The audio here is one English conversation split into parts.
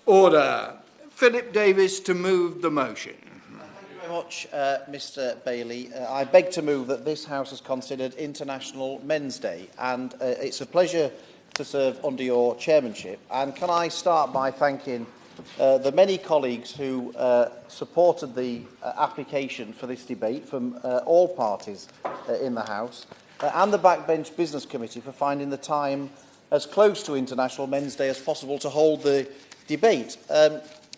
Order. Philip Davis to move the motion. Thank you very much, Mr Bailey. I beg to move that this House has considered International Men's Day, and it's a pleasure to serve under your chairmanship. And can I start by thanking the many colleagues who supported the application for this debate from all parties in the House, and the Backbench Business Committee for finding the time as close to International Men's Day as possible to hold the debate.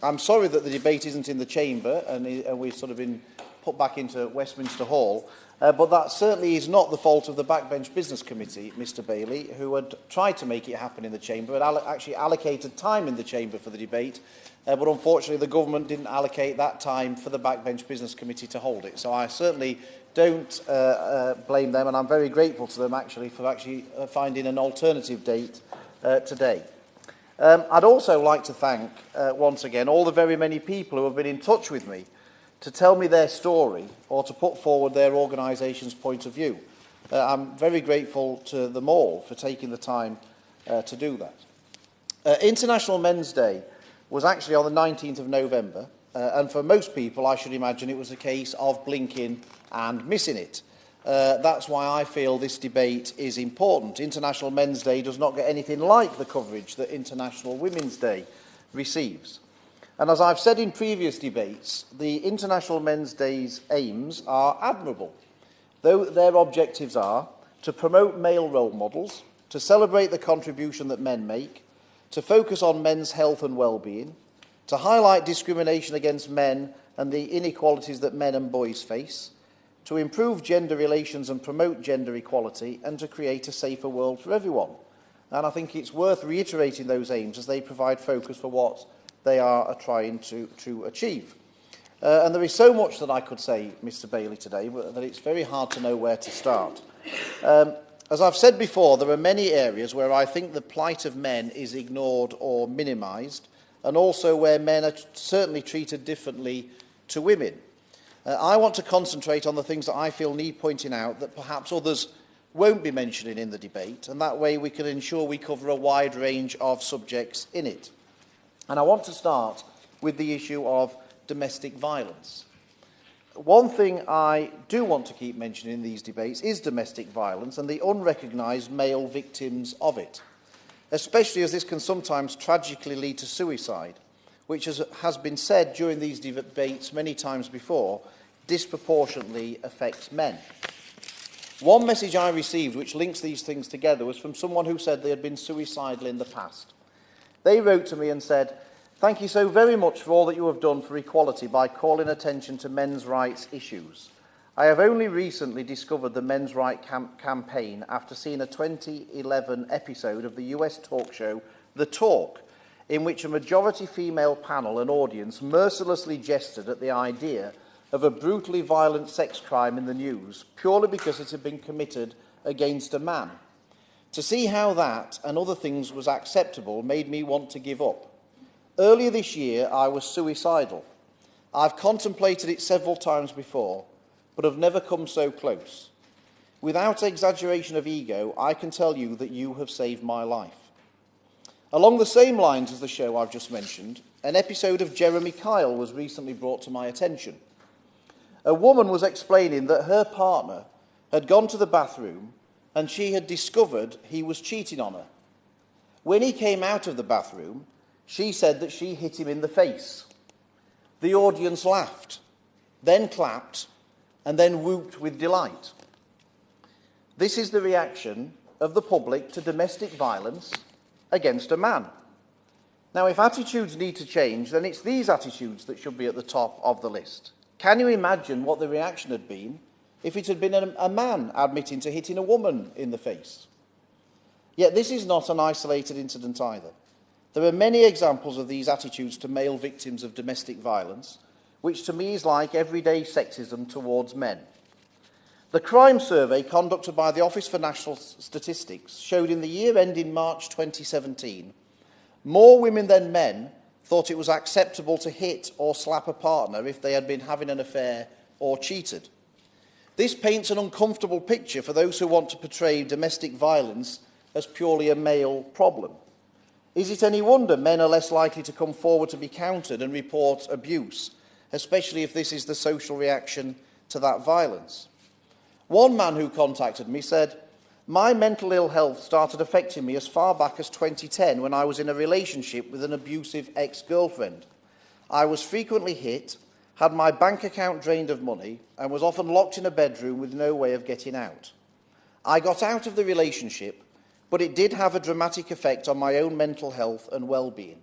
I'm sorry that the debate isn't in the chamber and we've sort of been put back into Westminster Hall, but that certainly is not the fault of the Backbench Business Committee, Mr Bailey, who had tried to make it happen in the chamber, had actually allocated time in the chamber for the debate, but unfortunately the government didn't allocate that time for the Backbench Business Committee to hold it. So I certainly don't blame them, and I'm very grateful to them for finding an alternative date today. I'd also like to thank, once again, all the very many people who have been in touch with me to tell me their story or to put forward their organisation's point of view. I'm very grateful to them all for taking the time to do that. International Men's Day was actually on the 19th of November, and for most people, I should imagine, it was a case of blinking and missing it. That's why I feel this debate is important. International Men's Day does not get anything like the coverage that International Women's Day receives. And as I've said in previous debates, the International Men's Day's aims are admirable, though their objectives are to promote male role models, to celebrate the contribution that men make, to focus on men's health and well-being, to highlight discrimination against men and the inequalities that men and boys face, to improve gender relations and promote gender equality, and to create a safer world for everyone. And I think it's worth reiterating those aims as they provide focus for what they are trying to achieve. And there is so much that I could say, Mr Bailey, today, that it's very hard to know where to start. As I've said before, there are many areas where I think the plight of men is ignored or minimised, and also where men are certainly treated differently to women. I want to concentrate on the things that I feel need pointing out that perhaps others won't be mentioning in the debate, and that way we can ensure we cover a wide range of subjects in it. And I want to start with the issue of domestic violence. One thing I do want to keep mentioning in these debates is domestic violence and the unrecognised male victims of it, especially as this can sometimes tragically lead to suicide, which has been said during these debates many times before, disproportionately affects men. One message I received which links these things together was from someone who said they had been suicidal in the past. They wrote to me and said, "Thank you so very much for all that you have done for equality by calling attention to men's rights issues. I have only recently discovered the men's rights campaign after seeing a 2011 episode of the US talk show The Talk, in which a majority female panel and audience mercilessly jested at the idea of a brutally violent sex crime in the news purely because it had been committed against a man. To see how that and other things was acceptable made me want to give up. Earlier this year, I was suicidal. I've contemplated it several times before, but have never come so close. Without exaggeration of ego, I can tell you that you have saved my life." Along the same lines as the show I've just mentioned, an episode of Jeremy Kyle was recently brought to my attention. A woman was explaining that her partner had gone to the bathroom and she had discovered he was cheating on her. When he came out of the bathroom, she said that she hit him in the face. The audience laughed, then clapped, and then whooped with delight. This is the reaction of the public to domestic violence against a man. Now, if attitudes need to change, then it's these attitudes that should be at the top of the list. Can you imagine what the reaction had been if it had been a man admitting to hitting a woman in the face? Yet this is not an isolated incident either. There are many examples of these attitudes to male victims of domestic violence, which to me is like everyday sexism towards men. The crime survey conducted by the Office for National Statistics showed in the year ending March 2017, more women than men thought it was acceptable to hit or slap a partner if they had been having an affair or cheated. This paints an uncomfortable picture for those who want to portray domestic violence as purely a male problem. Is it any wonder men are less likely to come forward to be counted and report abuse, especially if this is the social reaction to that violence? One man who contacted me said, "My mental ill health started affecting me as far back as 2010 when I was in a relationship with an abusive ex-girlfriend. I was frequently hit, had my bank account drained of money, and was often locked in a bedroom with no way of getting out. I got out of the relationship, but it did have a dramatic effect on my own mental health and well-being."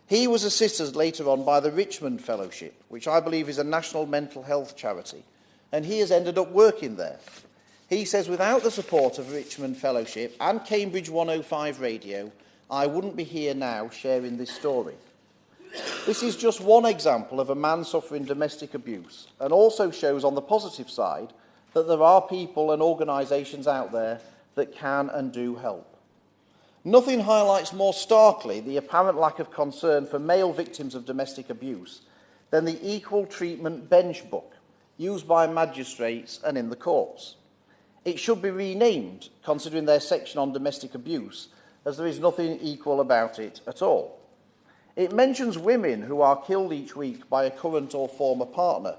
He was assisted later on by the Richmond Fellowship, which I believe is a national mental health charity, and he has ended up working there. He says, "Without the support of Richmond Fellowship and Cambridge 105 Radio, I wouldn't be here now sharing this story." This is just one example of a man suffering domestic abuse, and also shows on the positive side that there are people and organisations out there that can and do help. Nothing highlights more starkly the apparent lack of concern for male victims of domestic abuse than the equal treatment bench book used by magistrates and in the courts. It should be renamed, considering their section on domestic abuse, as there is nothing equal about it at all. It mentions women who are killed each week by a current or former partner,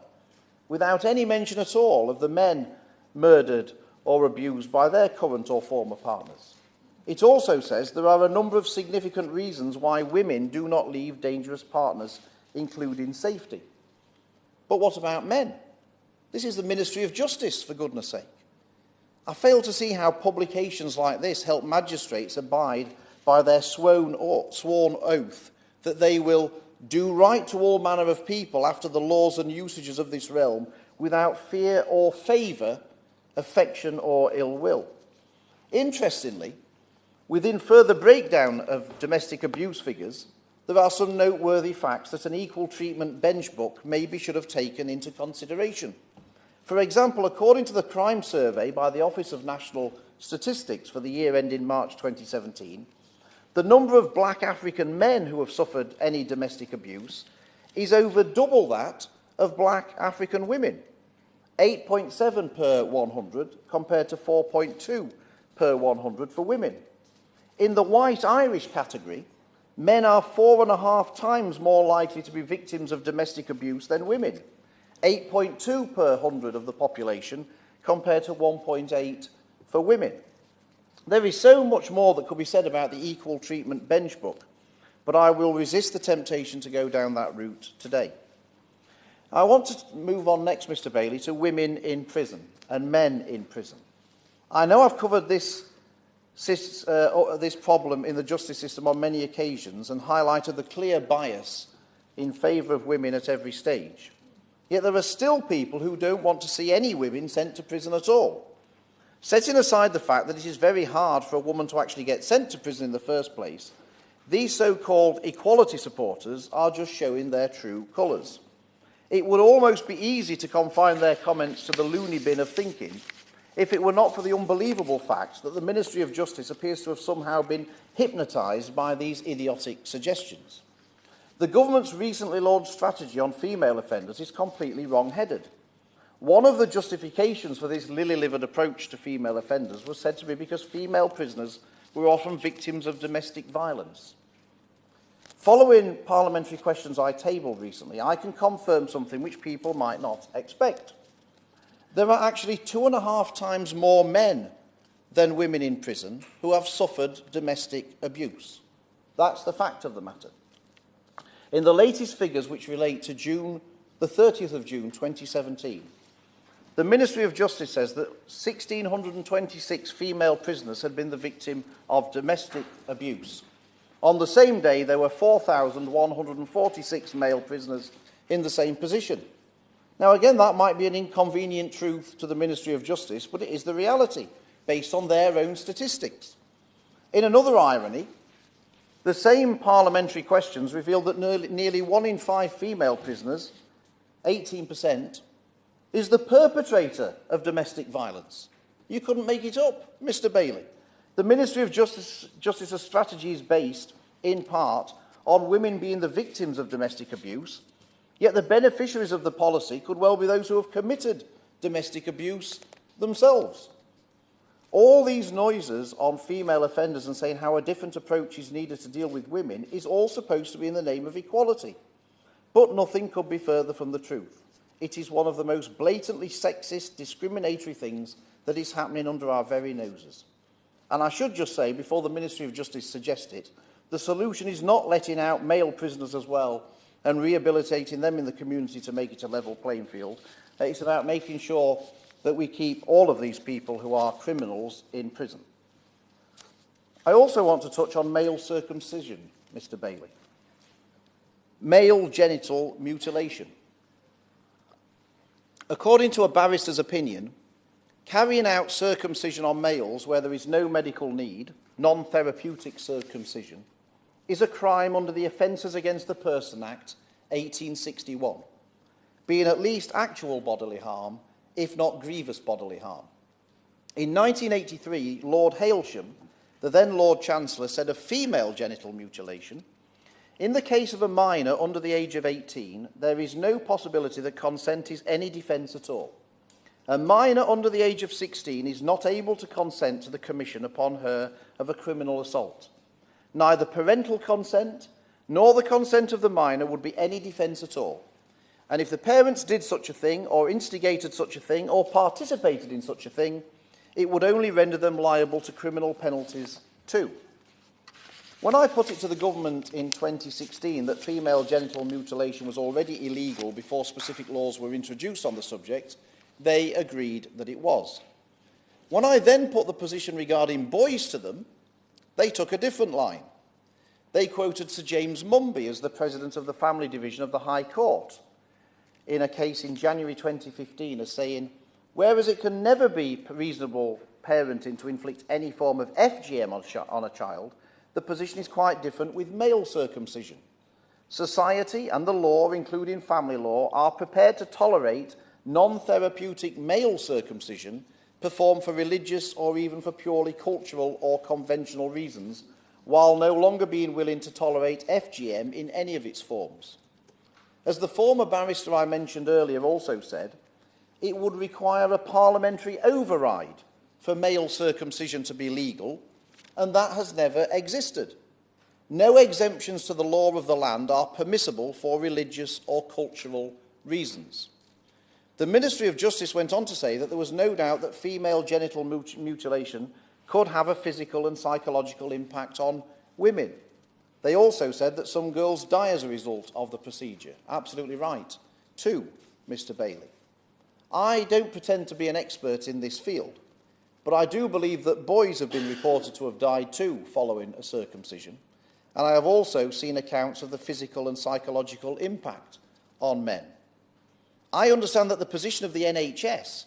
without any mention at all of the men murdered or abused by their current or former partners. It also says there are a number of significant reasons why women do not leave dangerous partners, including safety. But what about men? This is the Ministry of Justice, for goodness sake. I fail to see how publications like this help magistrates abide by their sworn oath that they will do right to all manner of people after the laws and usages of this realm without fear or favour, affection or ill will. Interestingly, within further breakdown of domestic abuse figures, there are some noteworthy facts that an equal treatment bench book maybe should have taken into consideration. For example, according to the crime survey by the Office of National Statistics for the year ending March 2017, the number of black African men who have suffered any domestic abuse is over double that of black African women. 8.7 per 100 compared to 4.2 per 100 for women. In the white Irish category, men are 4.5 times more likely to be victims of domestic abuse than women. 8.2 per 100 of the population compared to 1.8 for women. There is so much more that could be said about the equal treatment bench book, but I will resist the temptation to go down that route today. I want to move on next, Mr. Bailey, to women in prison and men in prison. I know I've covered this problem in the justice system on many occasions and highlighted the clear bias in favour of women at every stage. Yet there are still people who don't want to see any women sent to prison at all. Setting aside the fact that it is very hard for a woman to actually get sent to prison in the first place, these so-called equality supporters are just showing their true colours. It would almost be easy to confine their comments to the loony bin of thinking if it were not for the unbelievable fact that the Ministry of Justice appears to have somehow been hypnotised by these idiotic suggestions. The government's recently launched strategy on female offenders is completely wrong-headed. One of the justifications for this lily-livered approach to female offenders was said to be because female prisoners were often victims of domestic violence. Following parliamentary questions I tabled recently, I can confirm something which people might not expect. There are actually 2.5 times more men than women in prison who have suffered domestic abuse. That's the fact of the matter. In the latest figures, which relate to the 30th of June 2017, the Ministry of Justice says that 1,626 female prisoners had been the victim of domestic abuse. On the same day, there were 4,146 male prisoners in the same position. Now, again, that might be an inconvenient truth to the Ministry of Justice, but it is the reality, based on their own statistics. In another irony, the same parliamentary questions revealed that nearly 1 in 5 female prisoners, 18%, is the perpetrator of domestic violence. You couldn't make it up, Mr. Bailey. The Ministry of Justice's strategy is based, in part, on women being the victims of domestic abuse, yet the beneficiaries of the policy could well be those who have committed domestic abuse themselves. All these noises on female offenders and saying how a different approach is needed to deal with women is all supposed to be in the name of equality. But nothing could be further from the truth. It is one of the most blatantly sexist, discriminatory things that is happening under our very noses. And I should just say, before the Ministry of Justice suggests it, the solution is not letting out male prisoners as well and rehabilitating them in the community to make it a level playing field. It's about making sure that we keep all of these people who are criminals in prison. I also want to touch on male circumcision, Mr. Bailey. Male genital mutilation. According to a barrister's opinion, carrying out circumcision on males where there is no medical need, non-therapeutic circumcision, is a crime under the Offences Against the Person Act 1861, being at least actual bodily harm, if not grievous bodily harm. In 1983, Lord Hailsham, the then Lord Chancellor, said of female genital mutilation, "In the case of a minor under the age of 18, there is no possibility that consent is any defence at all. A minor under the age of 16 is not able to consent to the commission upon her of a criminal assault. Neither parental consent nor the consent of the minor would be any defence at all. And if the parents did such a thing, or instigated such a thing, or participated in such a thing, it would only render them liable to criminal penalties too." When I put it to the government in 2016 that female genital mutilation was already illegal before specific laws were introduced on the subject, they agreed that it was. When I then put the position regarding boys to them, they took a different line. They quoted Sir James Mumby as the President of the Family Division of the High Court in a case in January 2015 as saying, "Whereas it can never be reasonable parenting to inflict any form of FGM on a child, the position is quite different with male circumcision. Society and the law, including family law, are prepared to tolerate non-therapeutic male circumcision performed for religious or even for purely cultural or conventional reasons, while no longer being willing to tolerate FGM in any of its forms." As the former barrister I mentioned earlier also said, it would require a parliamentary override for male circumcision to be legal, and that has never existed. No exemptions to the law of the land are permissible for religious or cultural reasons. The Ministry of Justice went on to say that there was no doubt that female genital mutilation could have a physical and psychological impact on women. They also said that some girls die as a result of the procedure. Absolutely right, too, Mr. Bailey. I don't pretend to be an expert in this field, but I do believe that boys have been reported to have died too following a circumcision, and I have also seen accounts of the physical and psychological impact on men. I understand that the position of the NHS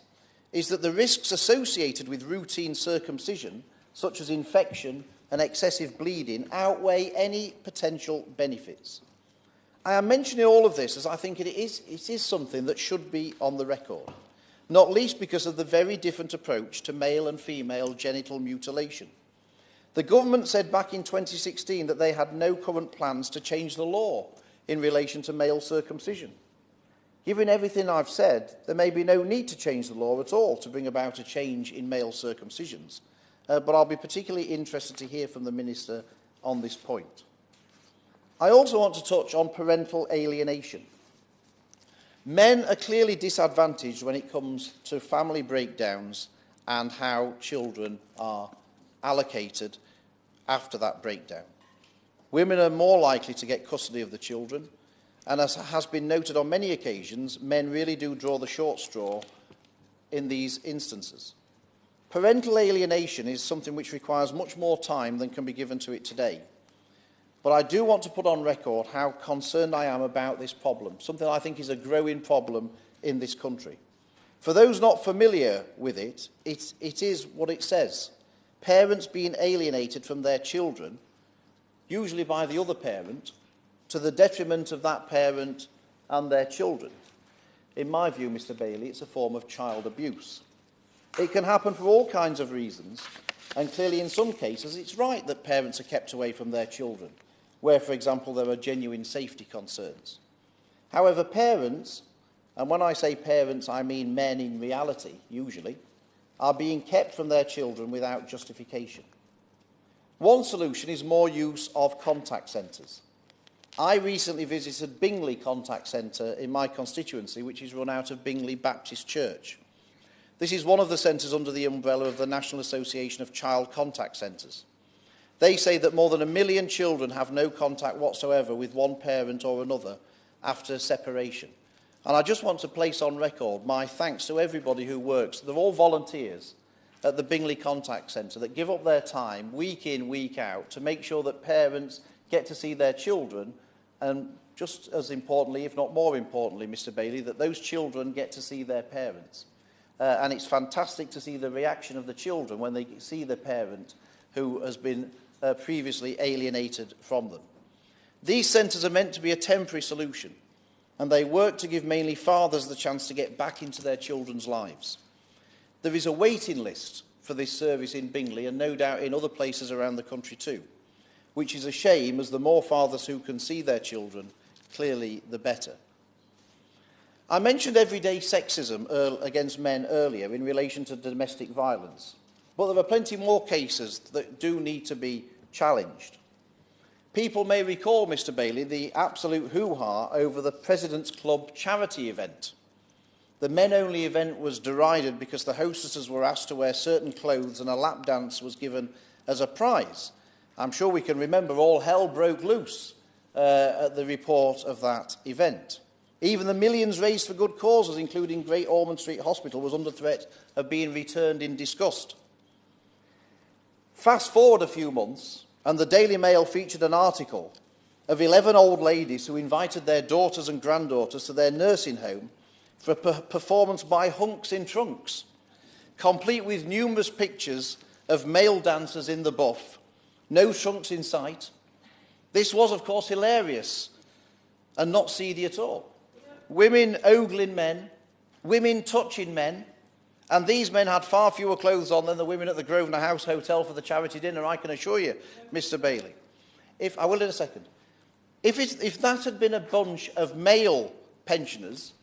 is that the risks associated with routine circumcision, such as infection and excessive bleeding, outweigh any potential benefits. I am mentioning all of this as I think it is something that should be on the record, not least because of the very different approach to male and female genital mutilation. The government said back in 2016 that they had no current plans to change the law in relation to male circumcision. Given everything I've said, there may be no need to change the law at all to bring about a change in male circumcisions, but I'll be particularly interested to hear from the Minister on this point. I also want to touch on parental alienation. Men are clearly disadvantaged when it comes to family breakdowns and how children are allocated after that breakdown. Women are more likely to get custody of the children, and as has been noted on many occasions, men really do draw the short straw in these instances. Parental alienation is something which requires much more time than can be given to it today. But I do want to put on record how concerned I am about this problem, something I think is a growing problem in this country. For those not familiar with it, it is what it says. Parents being alienated from their children, usually by the other parent, to the detriment of that parent and their children. In my view, Mr. Bailey, it's a form of child abuse. It can happen for all kinds of reasons, and clearly in some cases it's right that parents are kept away from their children, where, for example, there are genuine safety concerns. However, parents, and when I say parents I mean men in reality, usually, are being kept from their children without justification. One solution is more use of contact centres. I recently visited Bingley Contact Centre in my constituency, which is run out of Bingley Baptist Church. This is one of the centres under the umbrella of the National Association of Child Contact Centres. They say that more than 1 million children have no contact whatsoever with one parent or another after separation. And I just want to place on record my thanks to everybody who works. They're all volunteers at the Bingley Contact Centre that give up their time week in, week out to make sure that parents get to see their children, and just as importantly, if not more importantly, Mr. Bailey, that those children get to see their parents. And it's fantastic to see the reaction of the children when they see the parent who has been previously alienated from them. These centres are meant to be a temporary solution, and they work to give mainly fathers the chance to get back into their children's lives. There is a waiting list for this service in Bingley, and no doubt in other places around the country too, which is a shame, as the more fathers who can see their children, clearly the better. I mentioned everyday sexism against men earlier in relation to domestic violence, but there are plenty more cases that do need to be challenged. People may recall, Mr. Bailey, the absolute hoo-ha over the President's Club charity event. The men-only event was derided because the hostesses were asked to wear certain clothes and a lap dance was given as a prize. I'm sure we can remember all hell broke loose at the report of that event. Even the millions raised for good causes, including Great Ormond Street Hospital, was under threat of being returned in disgust. Fast forward a few months, and the Daily Mail featured an article of 11 old ladies who invited their daughters and granddaughters to their nursing home for a performance by hunks in trunks, complete with numerous pictures of male dancers in the buff, no trunks in sight. This was, of course, hilarious and not seedy at all. Women ogling men, women touching men, and these men had far fewer clothes on than the women at the Grosvenor House Hotel for the charity dinner, I can assure you, Mr. Bailey. I will in a second. If that had been a bunch of male pensioners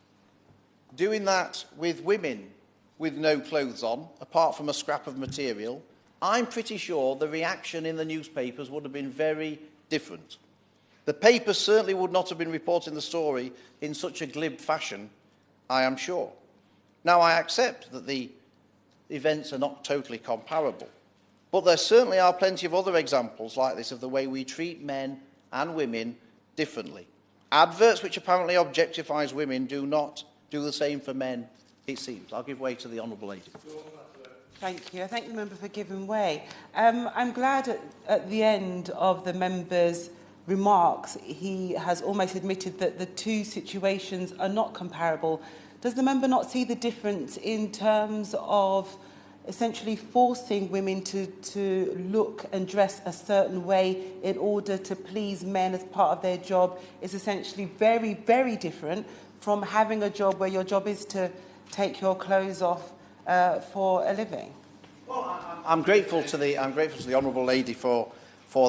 doing that with women with no clothes on, apart from a scrap of material, I'm pretty sure the reaction in the newspapers would have been very different. The papers certainly would not have been reporting the story in such a glib fashion, I am sure. Now, I accept that the events are not totally comparable, but there certainly are plenty of other examples like this of the way we treat men and women differently. Adverts which apparently objectifies women do not do the same for men, it seems. I'll give way to the Honourable Lady. Thank you. I thank the member for giving way. I'm glad at the end of the member's remarks, he has almost admitted that the two situations are not comparable. Does the member not see the difference in terms of essentially forcing women to look and dress a certain way in order to please men as part of their job is essentially very, very different from having a job where your job is to take your clothes off for a living? Well, I'm grateful to the Honourable Lady for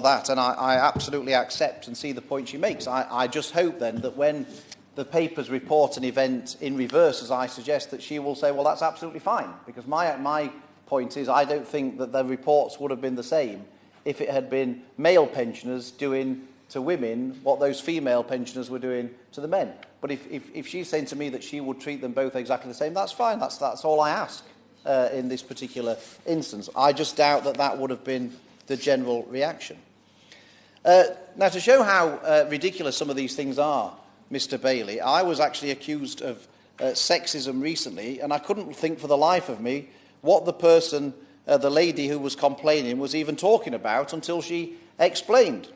that, and I absolutely accept and see the point she makes. I just hope then that when the papers report an event in reverse, as I suggest, that she will say, well, that's absolutely fine, because my point is I don't think that the reports would have been the same if it had been male pensioners doing to women what those female pensioners were doing to the men. But if she's saying to me that she would treat them both exactly the same, that's fine. That's all I ask in this particular instance. I just doubt that that would have been the general reaction. Now, to show how ridiculous some of these things are, Mr. Bailey, I was actually accused of sexism recently, and I couldn't think for the life of me what the person, the lady who was complaining, was even talking about until she explained.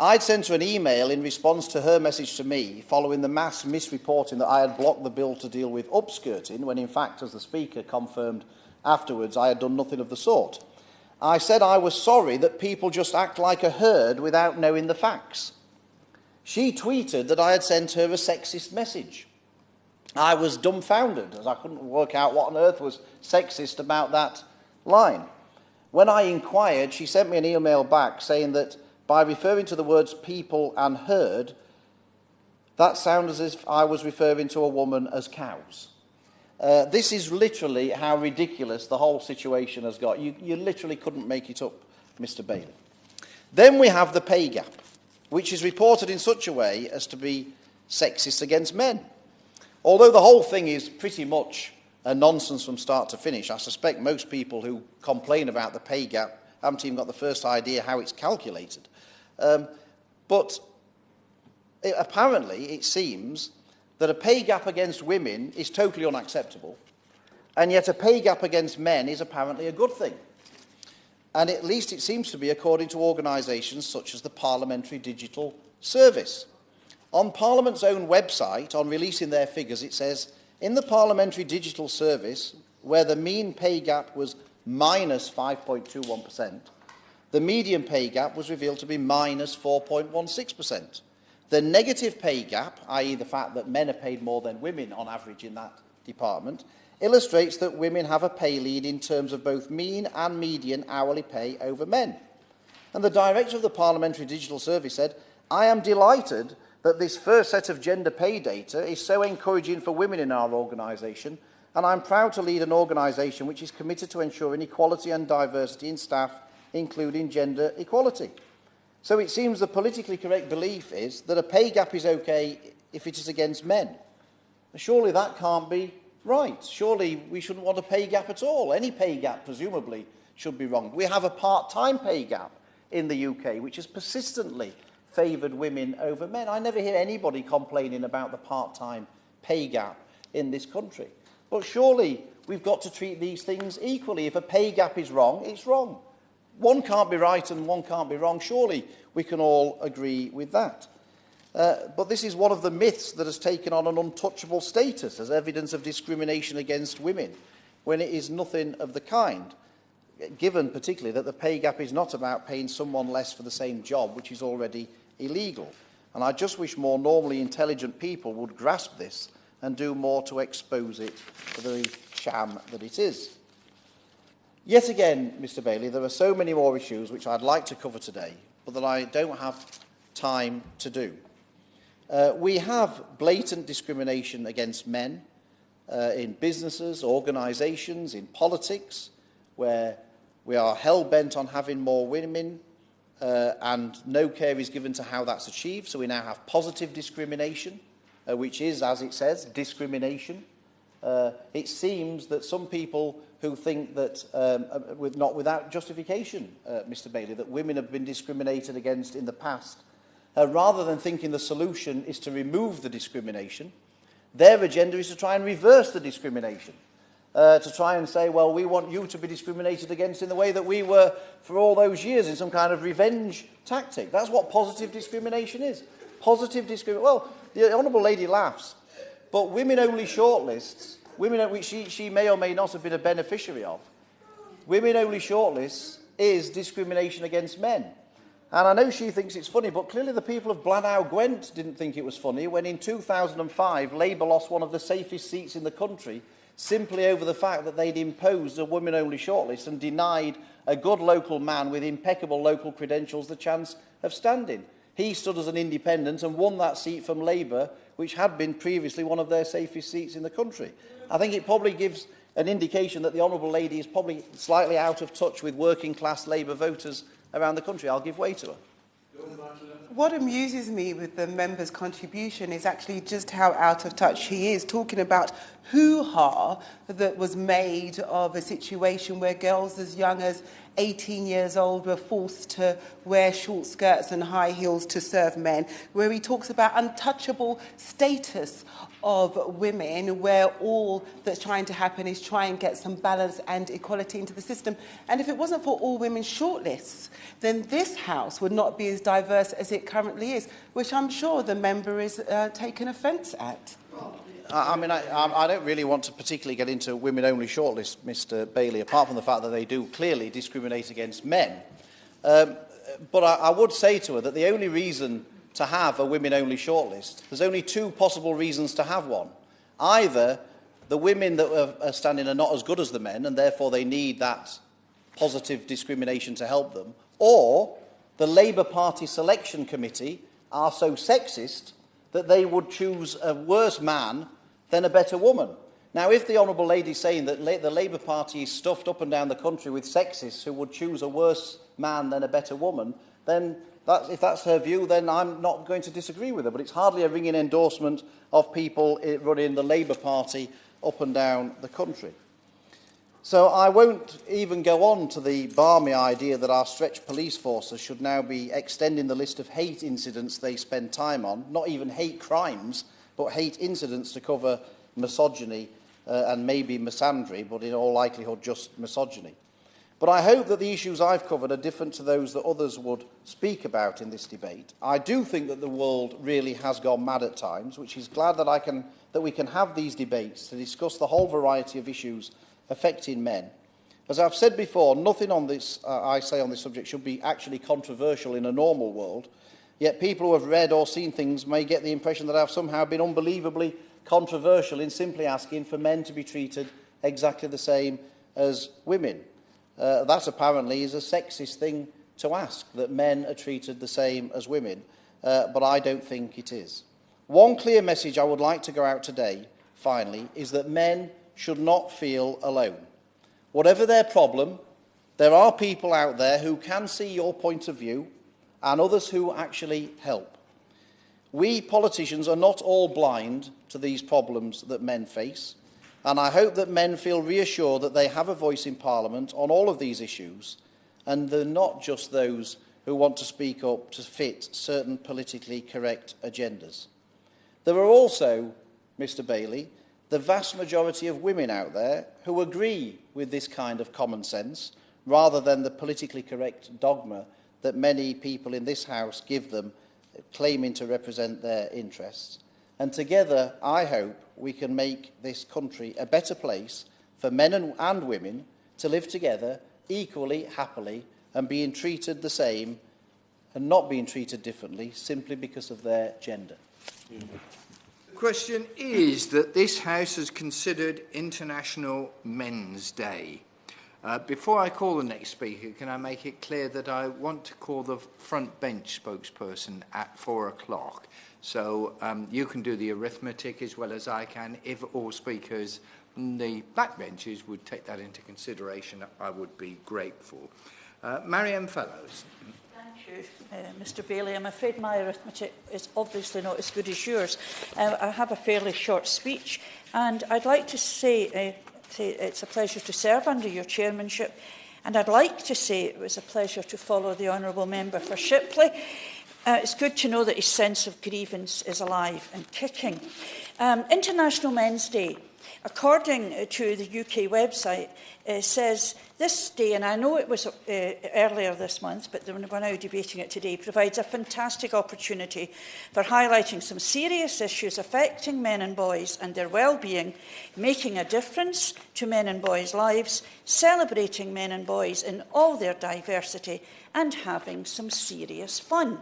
I'd sent her an email in response to her message to me following the mass misreporting that I had blocked the bill to deal with upskirting, when in fact, as the Speaker confirmed afterwards, I had done nothing of the sort. I said I was sorry that people just act like a herd without knowing the facts. She tweeted that I had sent her a sexist message. I was dumbfounded, as I couldn't work out what on earth was sexist about that line. When I inquired, she sent me an email back saying that by referring to the words people and herd, that sounded as if I was referring to a woman as cows. This is literally how ridiculous the whole situation has got. You literally couldn't make it up, Mr. Bailey. Then we have the pay gap, which is reported in such a way as to be sexist against men. Although the whole thing is pretty much a nonsense from start to finish, I suspect most people who complain about the pay gap haven't even got the first idea how it's calculated. Apparently it seems that a pay gap against women is totally unacceptable, and yet a pay gap against men is apparently a good thing. And at least it seems to be according to organisations such as the Parliamentary Digital Service. On Parliament's own website, on releasing their figures, it says, in the Parliamentary Digital Service, where the mean pay gap was minus 5.21%, the median pay gap was revealed to be minus 4.16%. The negative pay gap, i.e. the fact that men are paid more than women on average in that department, illustrates that women have a pay lead in terms of both mean and median hourly pay over men. And the director of the Parliamentary Digital Service said, I am delighted that this first set of gender pay data is so encouraging for women in our organisation, and I'm proud to lead an organisation which is committed to ensuring equality and diversity in staff, including gender equality. So it seems the politically correct belief is that a pay gap is okay if it is against men. Surely that can't be right. Surely we shouldn't want a pay gap at all. Any pay gap, presumably, should be wrong. We have a part-time pay gap in the UK, which has persistently favoured women over men. I never hear anybody complaining about the part-time pay gap in this country. But surely we've got to treat these things equally. If a pay gap is wrong, it's wrong. One can't be right and one can't be wrong. Surely we can all agree with that. But this is one of the myths that has taken on an untouchable status as evidence of discrimination against women, when it is nothing of the kind, given particularly that the pay gap is not about paying someone less for the same job, which is already illegal. And I just wish more normally intelligent people would grasp this and do more to expose it for the sham that it is. Yet again, Mr. Bailey, there are so many more issues which I'd like to cover today, but that I don't have time to do. We have blatant discrimination against men in businesses, organisations, in politics, where we are hell-bent on having more women and no care is given to how that's achieved. So we now have positive discrimination, which is, as it says, discrimination. It seems that some people who think that, not without justification, Mr. Bailey, that women have been discriminated against in the past, rather than thinking the solution is to remove the discrimination, their agenda is to try and reverse the discrimination, to try and say, well, we want you to be discriminated against in the way that we were for all those years, in some kind of revenge tactic. That's what positive discrimination is. Positive discrimination. Well, the Honourable Lady laughs, but women-only shortlists, which she may or may not have been a beneficiary of, women-only shortlists is discrimination against men. And I know she thinks it's funny, but clearly the people of Blaenau Gwent didn't think it was funny when in 2005 Labour lost one of the safest seats in the country simply over the fact that they'd imposed a women-only shortlist and denied a good local man with impeccable local credentials the chance of standing. He stood as an independent and won that seat from Labour, which had been previously one of their safest seats in the country. I think it probably gives an indication that the Honourable Lady is probably slightly out of touch with working-class Labour voters around the country. I'll give way to her. What amuses me with the member's contribution is actually just how out of touch he is, talking about hoo-ha that was made of a situation where girls as young as 18 years old were forced to wear short skirts and high heels to serve men, where he talks about untouchable status of women, where all that's trying to happen is try and get some balance and equality into the system. And if it wasn't for all women shortlists, then this House would not be as diverse as it currently is, which I'm sure the member is taking offence at. I don't really want to particularly get into women-only shortlists, Mr. Bailey, apart from the fact that they do clearly discriminate against men. But I would say to her that the only reason to have a women-only shortlist, there's only two possible reasons to have one. Either the women that are standing are not as good as the men, and therefore they need that positive discrimination to help them, or the Labour Party selection committee are so sexist that they would choose a worse man than a better woman. Now, if the Honourable Lady is saying that the Labour Party is stuffed up and down the country with sexists who would choose a worse man than a better woman, then if that's her view, then I'm not going to disagree with her. But it's hardly a ringing endorsement of people running the Labour Party up and down the country. So I won't even go on to the balmy idea that our stretched police forces should now be extending the list of hate incidents they spend time on, not even hate crimes, but hate incidents to cover misogyny and maybe misandry, but in all likelihood just misogyny. But I hope that the issues I've covered are different to those that others would speak about in this debate. I do think that the world really has gone mad at times, which is glad that we can have these debates to discuss the whole variety of issues affecting men. As I've said before, nothing on this I say on this subject should be actually controversial in a normal world, yet people who have read or seen things may get the impression that I've somehow been unbelievably controversial in simply asking for men to be treated exactly the same as women. That apparently is a sexist thing to ask, that men are treated the same as women, but I don't think it is. One clear message I would like to go out today, finally, is that men should not feel alone. Whatever their problem, there are people out there who can see your point of view and others who actually help. We politicians are not all blind to these problems that men face, and I hope that men feel reassured that they have a voice in Parliament on all of these issues, and they're not just those who want to speak up to fit certain politically correct agendas. There are also, Mr. Bailey, the vast majority of women out there who agree with this kind of common sense, rather than the politically correct dogma that many people in this House give them, claiming to represent their interests. And together, I hope we can make this country a better place for men and women to live together equally, happily, and being treated the same and not being treated differently simply because of their gender. The question is that this House has considered International Men's Day. Before I call the next speaker, can I make it clear that I want to call the front bench spokesperson at 4 o'clock? So you can do the arithmetic as well as I can. If all speakers on the back benches would take that into consideration, I would be grateful. Marianne Fellows. Thank you, Mr. Bailey. I'm afraid my arithmetic is obviously not as good as yours. I have a fairly short speech, and I'd like to say it's a pleasure to serve under your chairmanship, and I'd like to say it was a pleasure to follow the Honourable Member for Shipley. It's good to know that his sense of grievance is alive and kicking. International Men's Day, according to the UK website, says this day, and I know it was earlier this month, but we're now debating it today, provides a fantastic opportunity for highlighting some serious issues affecting men and boys and their well-being, making a difference to men and boys' lives, celebrating men and boys in all their diversity, and having some serious fun.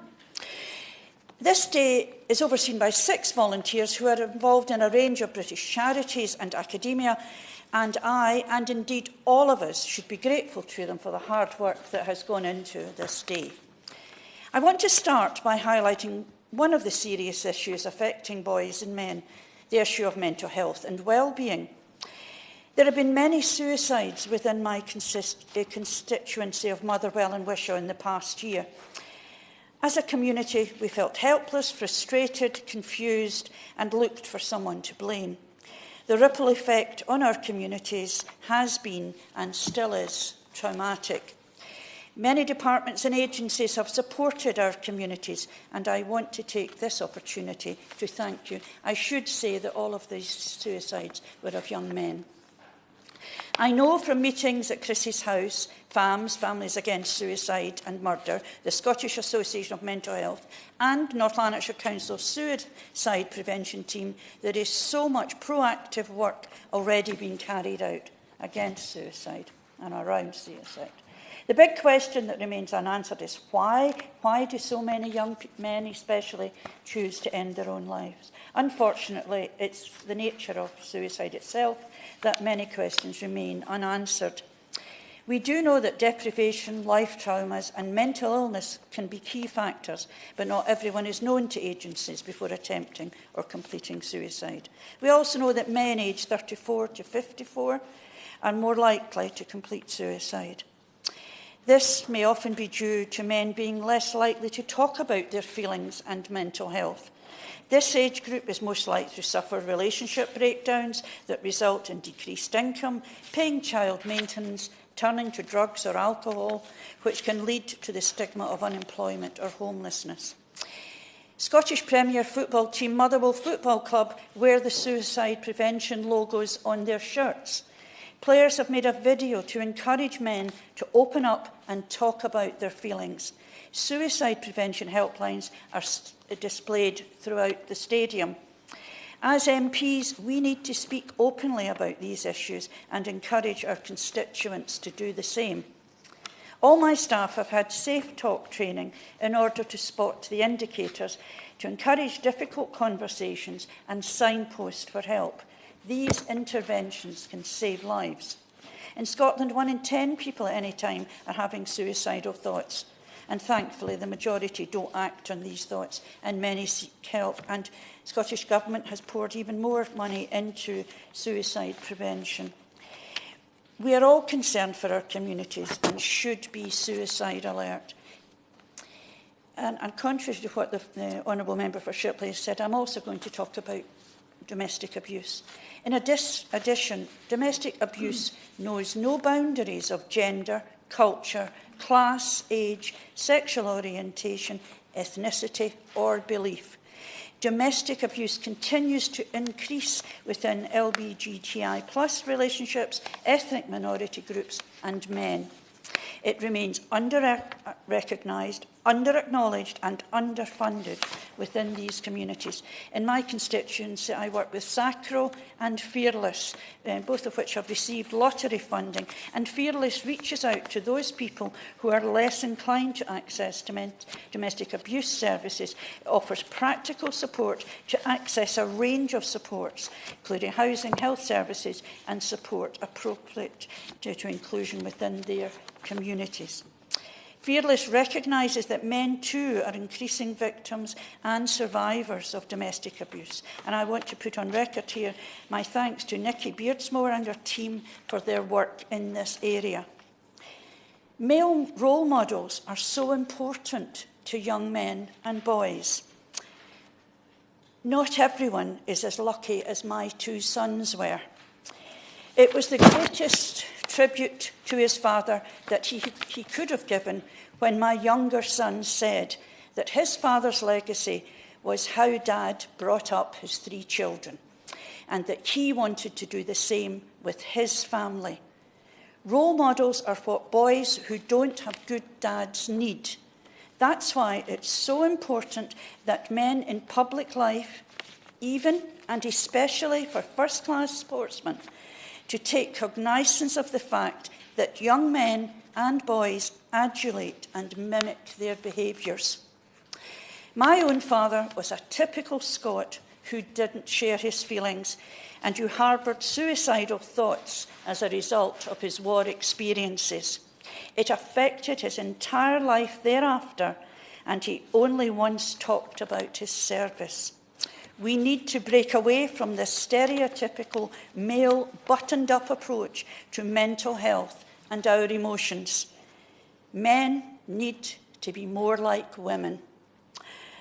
This day is overseen by 6 volunteers who are involved in a range of British charities and academia, and I, and indeed all of us, should be grateful to them for the hard work that has gone into this day. I want to start by highlighting one of the serious issues affecting boys and men, the issue of mental health and well-being. There have been many suicides within my constituency of Motherwell and Wishaw in the past year. As a community, we felt helpless, frustrated, confused, and looked for someone to blame. The ripple effect on our communities has been and still is traumatic. Many departments and agencies have supported our communities, and I want to take this opportunity to thank you. I should say that all of these suicides were of young men. I know from meetings at Chris's House, FAMS, Families Against Suicide and Murder, the Scottish Association of Mental Health, and North Lanarkshire Council Suicide Prevention Team, there is so much proactive work already being carried out against suicide and around suicide. The big question that remains unanswered is why? Why do so many young men especially choose to end their own lives? Unfortunately, it's the nature of suicide itself that many questions remain unanswered. We do know that deprivation, life traumas and mental illness can be key factors, but not everyone is known to agencies before attempting or completing suicide. We also know that men aged 34 to 54 are more likely to complete suicide. This may often be due to men being less likely to talk about their feelings and mental health. This age group is most likely to suffer relationship breakdowns that result in decreased income, paying child maintenance, turning to drugs or alcohol, which can lead to the stigma of unemployment or homelessness. Scottish Premier football team Motherwell Football Club wear the suicide prevention logos on their shirts. Players have made a video to encourage men to open up and talk about their feelings. Suicide prevention helplines are displayed throughout the stadium. As MPs, we need to speak openly about these issues and encourage our constituents to do the same. All my staff have had safe talk training in order to spot the indicators, to encourage difficult conversations and signpost for help. These interventions can save lives. In Scotland, 1 in 10 people at any time are having suicidal thoughts. And thankfully, the majority don't act on these thoughts, and many seek help. And Scottish Government has poured even more money into suicide prevention. We are all concerned for our communities and should be suicide alert. And contrary to what the Honourable Member for Shipley has said, I'm also going to talk about domestic abuse. In addition, domestic abuse knows no boundaries of gender, culture, class, age, sexual orientation, ethnicity or belief. Domestic abuse continues to increase within LGBTI+ relationships, ethnic minority groups and men. It remains under-recognised, under-acknowledged and underfunded within these communities. In my constituency, I work with Sacro and Fearless, both of which have received lottery funding. And Fearless reaches out to those people who are less inclined to access domestic abuse services. It offers practical support to access a range of supports, including housing, health services and support appropriate to inclusion within their communities. Fearless recognises that men too are increasing victims and survivors of domestic abuse. And I want to put on record here my thanks to Nikki Beardsmore and her team for their work in this area. Male role models are so important to young men and boys. Not everyone is as lucky as my 2 sons were. It was the greatest tribute to his father that he could have given when my younger son said that his father's legacy was how Dad brought up his 3 children and that he wanted to do the same with his family. Role models are what boys who don't have good dads need. That's why it's so important that men in public life, even and especially for first-class sportsmen, to take cognizance of the fact that young men and boys adulate and mimic their behaviours. My own father was a typical Scot who didn't share his feelings and who harboured suicidal thoughts as a result of his war experiences. It affected his entire life thereafter, and he only once talked about his service. We need to break away from this stereotypical male buttoned-up approach to mental health and our emotions. Men need to be more like women.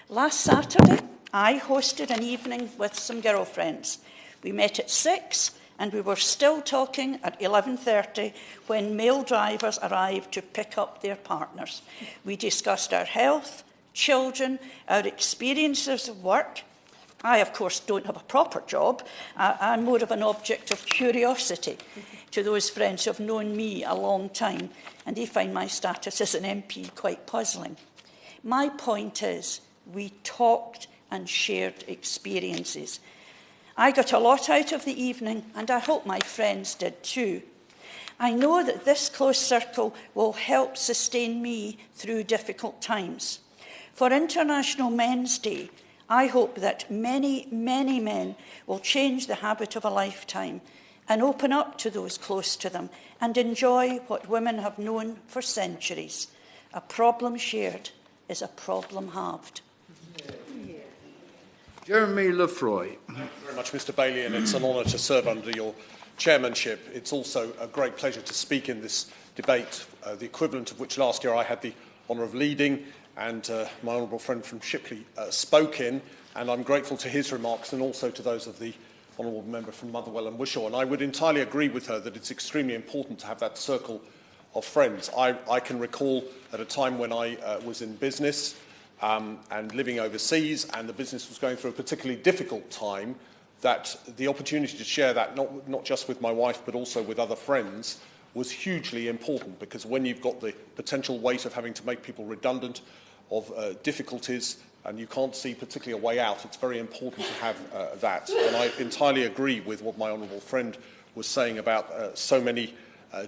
Last Saturday, I hosted an evening with some girlfriends. We met at 6 and we were still talking at 11:30 when male drivers arrived to pick up their partners. We discussed our health, children, our experiences of work. I, of course, don't have a proper job. I'm more of an object of curiosity to those friends who have known me a long time, and they find my status as an MP quite puzzling. My point is, we talked and shared experiences. I got a lot out of the evening, and I hope my friends did too. I know that this close circle will help sustain me through difficult times. For International Men's Day, I hope that many, many men will change the habit of a lifetime and open up to those close to them and enjoy what women have known for centuries. A problem shared is a problem halved. Jeremy Lefroy. Thank you very much, Mr Bailey, and it's an honour to serve under your chairmanship. It's also a great pleasure to speak in this debate, the equivalent of which last year I had the honour of leading, and my honourable friend from Shipley spoke in, and I'm grateful to his remarks and also to those of the honourable member from Motherwell and Wishaw. And I would entirely agree with her that it's extremely important to have that circle of friends. I can recall at a time when I was in business and living overseas, and the business was going through a particularly difficult time, that the opportunity to share that, not just with my wife, but also with other friends, was hugely important, because when you've got the potential weight of having to make people redundant, of difficulties, and you can't see particularly a way out, it's very important to have that. And I entirely agree with what my honourable friend was saying about so many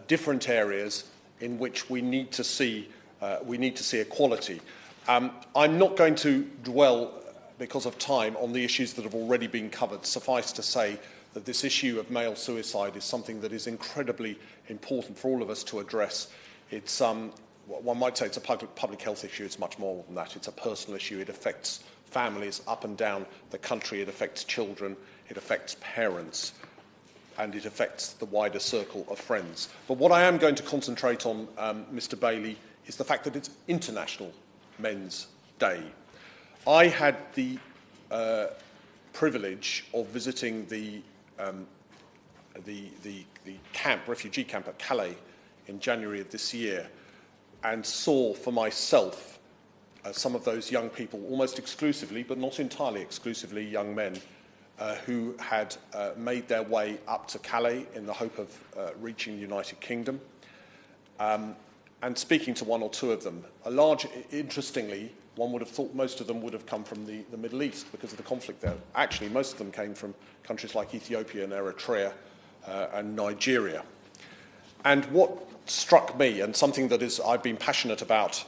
different areas in which we need to see equality. I'm not going to dwell, because of time, on the issues that have already been covered. Suffice to say that this issue of male suicide is something that is incredibly important for all of us to address. It's one might say it's a public health issue. It's much more than that. It's a personal issue. It affects families up and down the country. It affects children. It affects parents. And it affects the wider circle of friends. But what I am going to concentrate on, Mr Bailey, is the fact that it's International Men's Day. I had the privilege of visiting the refugee camp at Calais in January of this year, and saw for myself some of those young people, almost exclusively, but not entirely exclusively, young men who had made their way up to Calais in the hope of reaching the United Kingdom. And speaking to one or two of them, interestingly, one would have thought most of them would have come from the Middle East because of the conflict there. Actually, most of them came from countries like Ethiopia and Eritrea and Nigeria. And what struck me, and something that I've been passionate about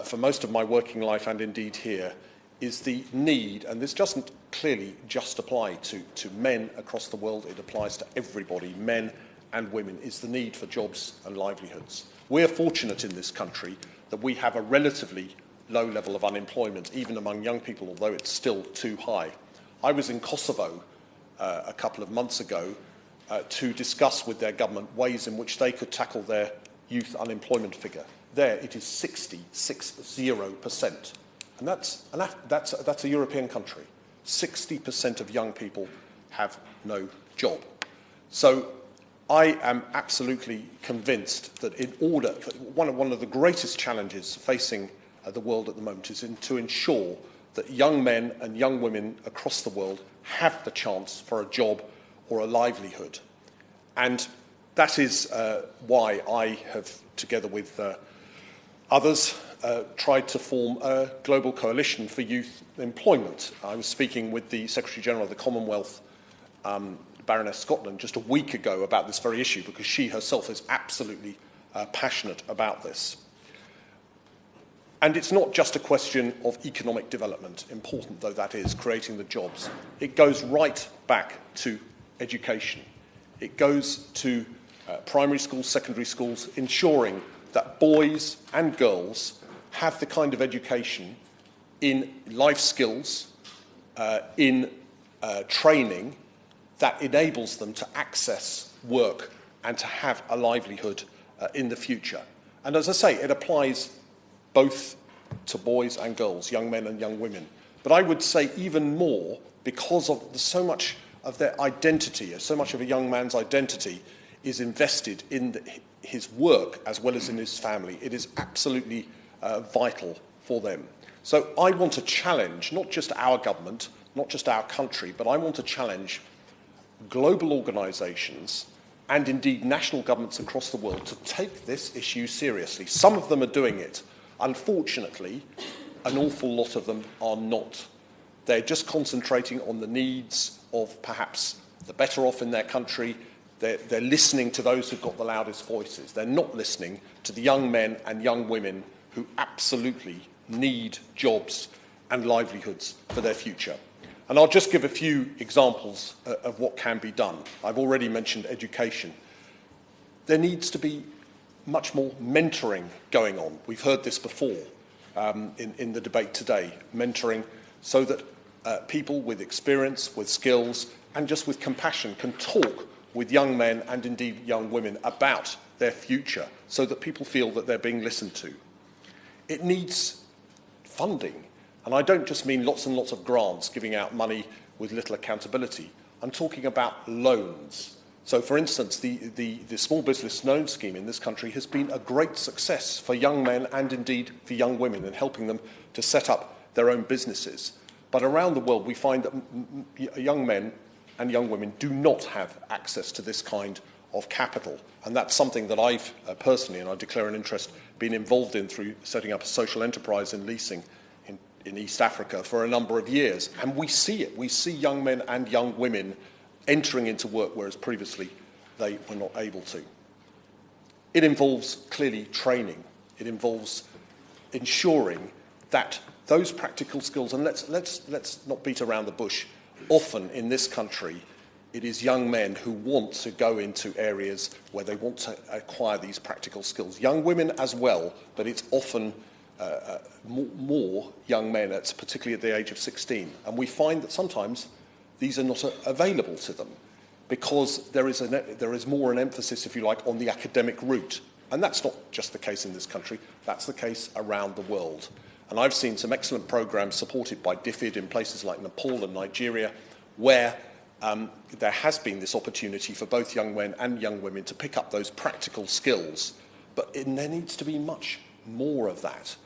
for most of my working life and indeed here, is the need, and this doesn't clearly just apply to men across the world, it applies to everybody, men and women, is the need for jobs and livelihoods. We're fortunate in this country that we have a relatively low level of unemployment, even among young people, although it's still too high. I was in Kosovo a couple of months ago to discuss with their government ways in which they could tackle their youth unemployment figure. There it is 60%. And that's a European country. 60% of young people have no job. So I am absolutely convinced that one of the greatest challenges facing the world at the moment is to ensure that young men and young women across the world have the chance for a job or a livelihood. And that is why I have, together with others, tried to form a global coalition for youth employment. I was speaking with the Secretary-General of the Commonwealth, Baroness Scotland, just a week ago about this very issue, because she herself is absolutely passionate about this. And it's not just a question of economic development, important though that is, creating the jobs. It goes right back to education. It goes to primary schools, secondary schools, ensuring that boys and girls have the kind of education in life skills, in training, that enables them to access work and to have a livelihood in the future. And as I say, it applies both to boys and girls, young men and young women. But I would say even more, because of so much of their identity, so much of a young man's identity is invested in his work as well as in his family. It is absolutely vital for them. So I want to challenge not just our government, not just our country, but I want to challenge global organisations and indeed national governments across the world to take this issue seriously. Some of them are doing it. Unfortunately, an awful lot of them are not. They're just concentrating on the needs of perhaps the better off in their country. They're listening to those who've got the loudest voices. They're not listening to the young men and young women who absolutely need jobs and livelihoods for their future. And I'll just give a few examples of what can be done. I've already mentioned education. There needs to be much more mentoring going on. We've heard this before in the debate today, mentoring so that people with experience, with skills, and just with compassion can talk with young men and indeed young women about their future so that people feel that they're being listened to. It needs funding. And I don't just mean lots and lots of grants giving out money with little accountability. I'm talking about loans. So, for instance, the small business loan scheme in this country has been a great success for young men and indeed for young women in helping them to set up their own businesses. But around the world, we find that young men and young women do not have access to this kind of capital. And that's something that I've personally, and I declare an interest, been involved in through setting up a social enterprise in leasing in East Africa for a number of years. And we see it. We see young men and young women entering into work, whereas previously they were not able to. It involves, clearly, training. It involves ensuring that those practical skills, and let's not beat around the bush, often in this country, it is young men who want to go into areas where they want to acquire these practical skills. Young women as well, but it's often more young men, particularly at the age of 16. And we find that sometimes these are not available to them because there is more an emphasis, if you like, on the academic route. And that's not just the case in this country, that's the case around the world. And I've seen some excellent programs supported by DFID in places like Nepal and Nigeria, where there has been this opportunity for both young men and young women to pick up those practical skills. But there needs to be much more of that.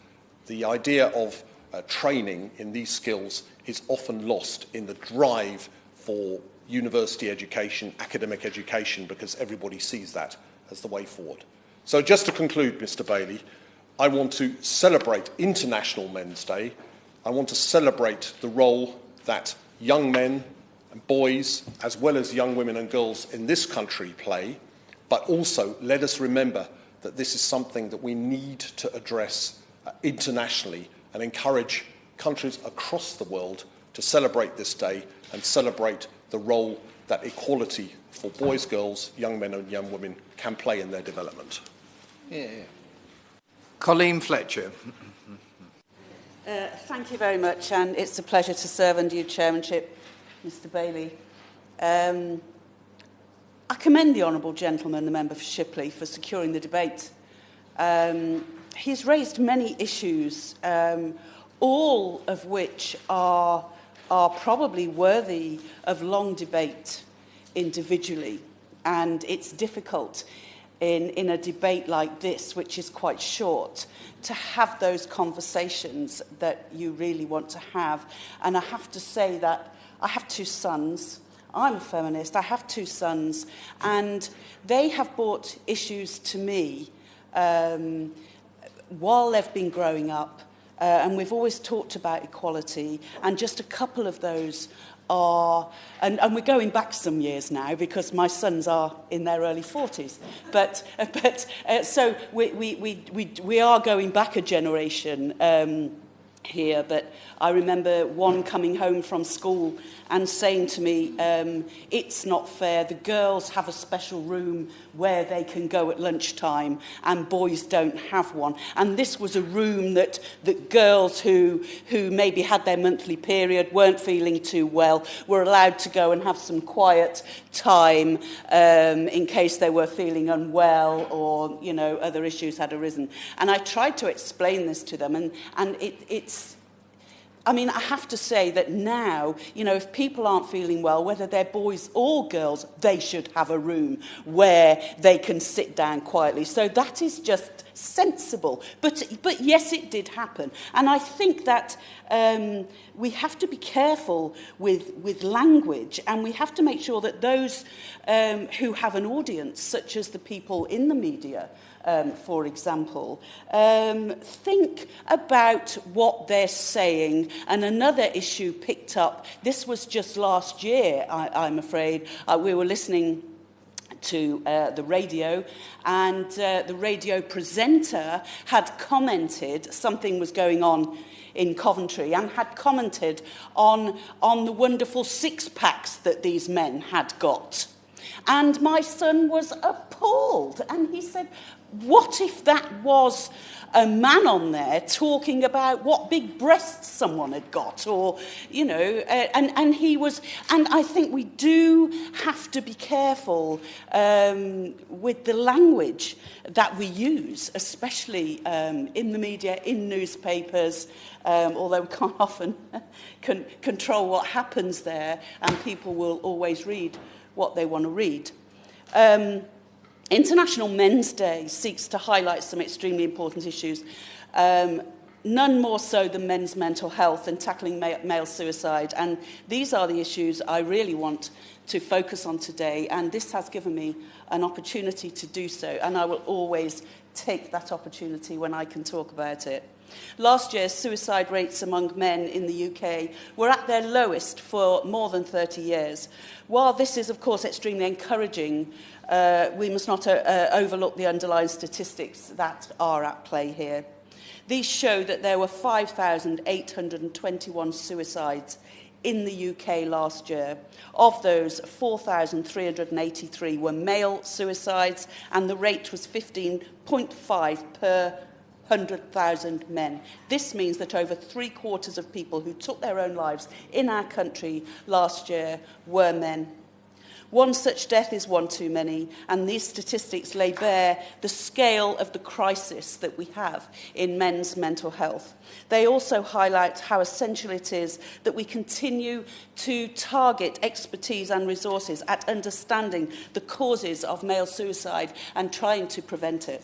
The idea of training in these skills is often lost in the drive for university education, academic education, because everybody sees that as the way forward. So just to conclude, Mr. Bailey, I want to celebrate International Men's Day. I want to celebrate the role that young men and boys, as well as young women and girls in this country play, but also let us remember that this is something that we need to address internationally and encourage countries across the world to celebrate this day and celebrate the role that equality for boys, girls, young men and young women can play in their development. Yeah. Colleen Fletcher. Thank you very much, and it's a pleasure to serve under your chairmanship, Mr. Bailey. I commend the honourable gentleman, the member for Shipley, for securing the debate. He's raised many issues, all of which are probably worthy of long debate individually, and it's difficult in a debate like this, which is quite short, to have those conversations that you really want to have. And I have to say that I have two sons. I'm a feminist. I have two sons, and they have brought issues to me while they've been growing up, and we've always talked about equality, and just a couple of those are, and we're going back some years now because my sons are in their early 40s, but so we are going back a generation here. But I remember one coming home from school and saying to me, it's not fair, the girls have a special room where they can go at lunchtime and boys don't have one. And this was a room that girls who maybe had their monthly period, weren't feeling too well, were allowed to go and have some quiet time in case they were feeling unwell or, you know, other issues had arisen. And I tried to explain this to them, and it's, I mean, I have to say that now, you know, if people aren't feeling well, whether they're boys or girls, they should have a room where they can sit down quietly. So that is just sensible. But yes, it did happen. And I think that we have to be careful with language, and we have to make sure that those who have an audience, such as the people in the media, for example, think about what they're saying. And another issue picked up, this was just last year, I'm afraid, we were listening to the radio, and the radio presenter had commented something was going on in Coventry, and had commented on the wonderful six-packs that these men had got. And my son was appalled, and he said, what if that was a man on there talking about what big breasts someone had got, or, you know, and he was, and I think we do have to be careful with the language that we use, especially in the media, in newspapers, although we can't often control what happens there, and people will always read what they want to read. International Men's Day seeks to highlight some extremely important issues, none more so than men's mental health and tackling male suicide. And these are the issues I really want to focus on today, and this has given me an opportunity to do so, and I will always take that opportunity when I can talk about it. Last year, suicide rates among men in the UK were at their lowest for more than 30 years. While this is, of course, extremely encouraging, we must not overlook the underlying statistics that are at play here. These show that there were 5,821 suicides in the UK last year. Of those, 4,383 were male suicides, and the rate was 15.5 per 100,000 men. This means that over 3/4 of people who took their own lives in our country last year were men. One such death is one too many, and these statistics lay bare the scale of the crisis that we have in men's mental health. They also highlight how essential it is that we continue to target expertise and resources at understanding the causes of male suicide and trying to prevent it.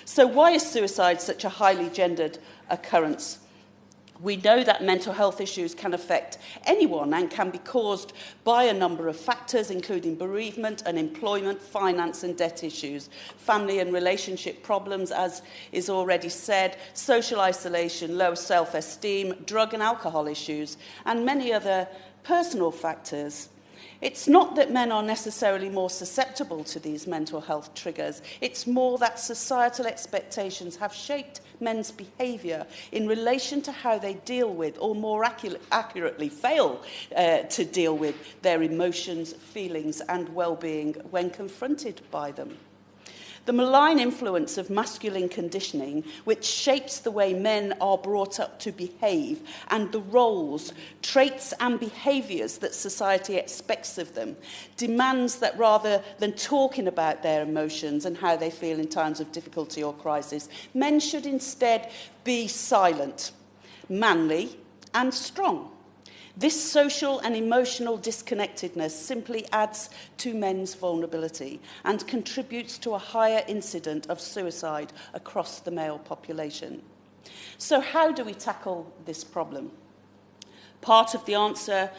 So why is suicide such a highly gendered occurrence? We know that mental health issues can affect anyone and can be caused by a number of factors, including bereavement, unemployment, finance and debt issues, family and relationship problems, as is already said, social isolation, low self-esteem, drug and alcohol issues, and many other personal factors. It's not that men are necessarily more susceptible to these mental health triggers. It's more that societal expectations have shaped men's behaviour in relation to how they deal with, or more accurately fail to deal with, their emotions, feelings and well-being when confronted by them. The malign influence of masculine conditioning, which shapes the way men are brought up to behave, and the roles, traits and behaviours that society expects of them, demands that rather than talking about their emotions and how they feel in times of difficulty or crisis, men should instead be silent, manly and strong. This social and emotional disconnectedness simply adds to men's vulnerability and contributes to a higher incidence of suicide across the male population. So how do we tackle this problem? Part of the answer,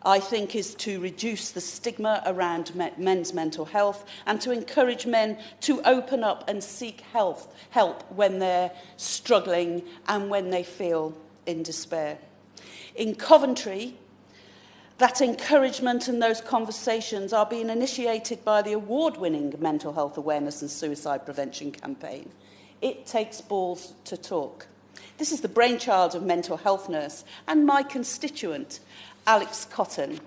I think, is to reduce the stigma around men's mental health and to encourage men to open up and seek help when they're struggling and when they feel in despair. In Coventry, that encouragement and those conversations are being initiated by the award-winning Mental Health Awareness and Suicide Prevention campaign. It takes balls to talk. This is the brainchild of mental health nurse and my constituent, Alex Cotton.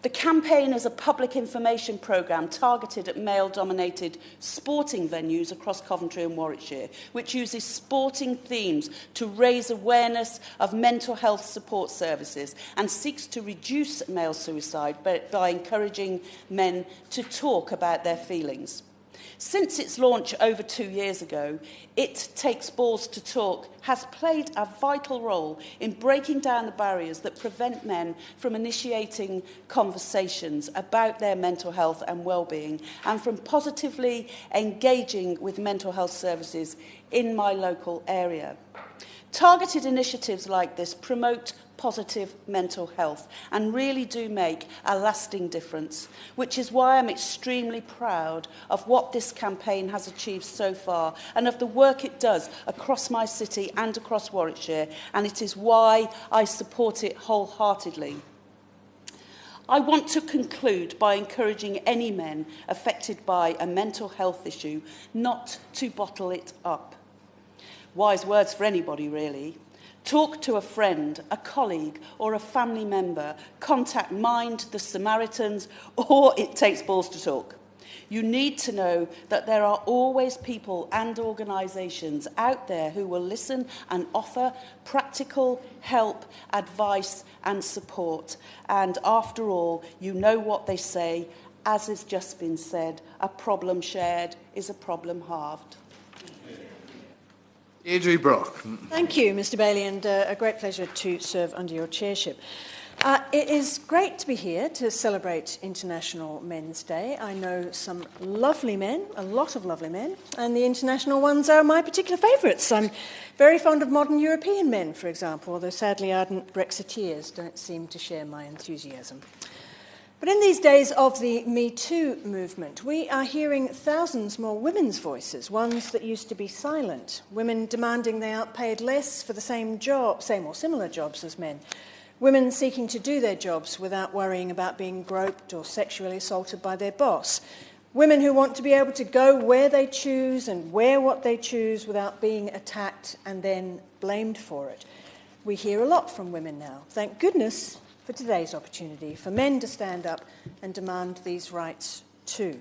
The campaign is a public information programme targeted at male-dominated sporting venues across Coventry and Warwickshire, which uses sporting themes to raise awareness of mental health support services and seeks to reduce male suicide by encouraging men to talk about their feelings. Since its launch over 2 years ago, It Takes Balls to Talk has played a vital role in breaking down the barriers that prevent men from initiating conversations about their mental health and well-being, and from positively engaging with mental health services in my local area. Targeted initiatives like this promote positive mental health and really do make a lasting difference, which is why I'm extremely proud of what this campaign has achieved so far and of the work it does across my city and across Warwickshire, and it is why I support it wholeheartedly. I want to conclude by encouraging any men affected by a mental health issue not to bottle it up. Wise words for anybody, really. Talk to a friend, a colleague, or a family member. Contact Mind, the Samaritans, or It Takes Balls to Talk. You need to know that there are always people and organisations out there who will listen and offer practical help, advice and support. And after all, you know what they say, as has just been said, a problem shared is a problem halved. Deirdre Brock. Thank you, Mr Bailey, and a great pleasure to serve under your chairship. It is great to be here to celebrate International Men's Day. I know some lovely men, a lot of lovely men, and the international ones are my particular favourites. I'm very fond of modern European men, for example, although sadly ardent Brexiteers don't seem to share my enthusiasm. But in these days of the Me Too movement, we are hearing thousands more women's voices, ones that used to be silent, women demanding they aren't paid less for the same or similar jobs as men, women seeking to do their jobs without worrying about being groped or sexually assaulted by their boss, women who want to be able to go where they choose and wear what they choose without being attacked and then blamed for it. We hear a lot from women now. Thank goodness for today's opportunity for men to stand up and demand these rights too.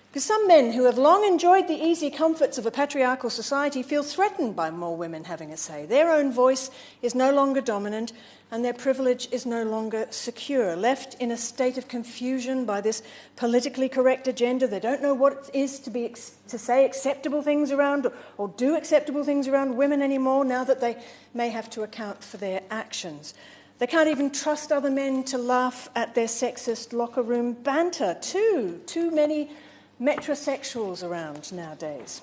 Because some men who have long enjoyed the easy comforts of a patriarchal society feel threatened by more women having a say. Their own voice is no longer dominant and their privilege is no longer secure. Left in a state of confusion by this politically correct agenda, they don't know what it is to say acceptable things around or do acceptable things around women anymore now that they may have to account for their actions. They can't even trust other men to laugh at their sexist locker room banter. Too many metrosexuals around nowadays.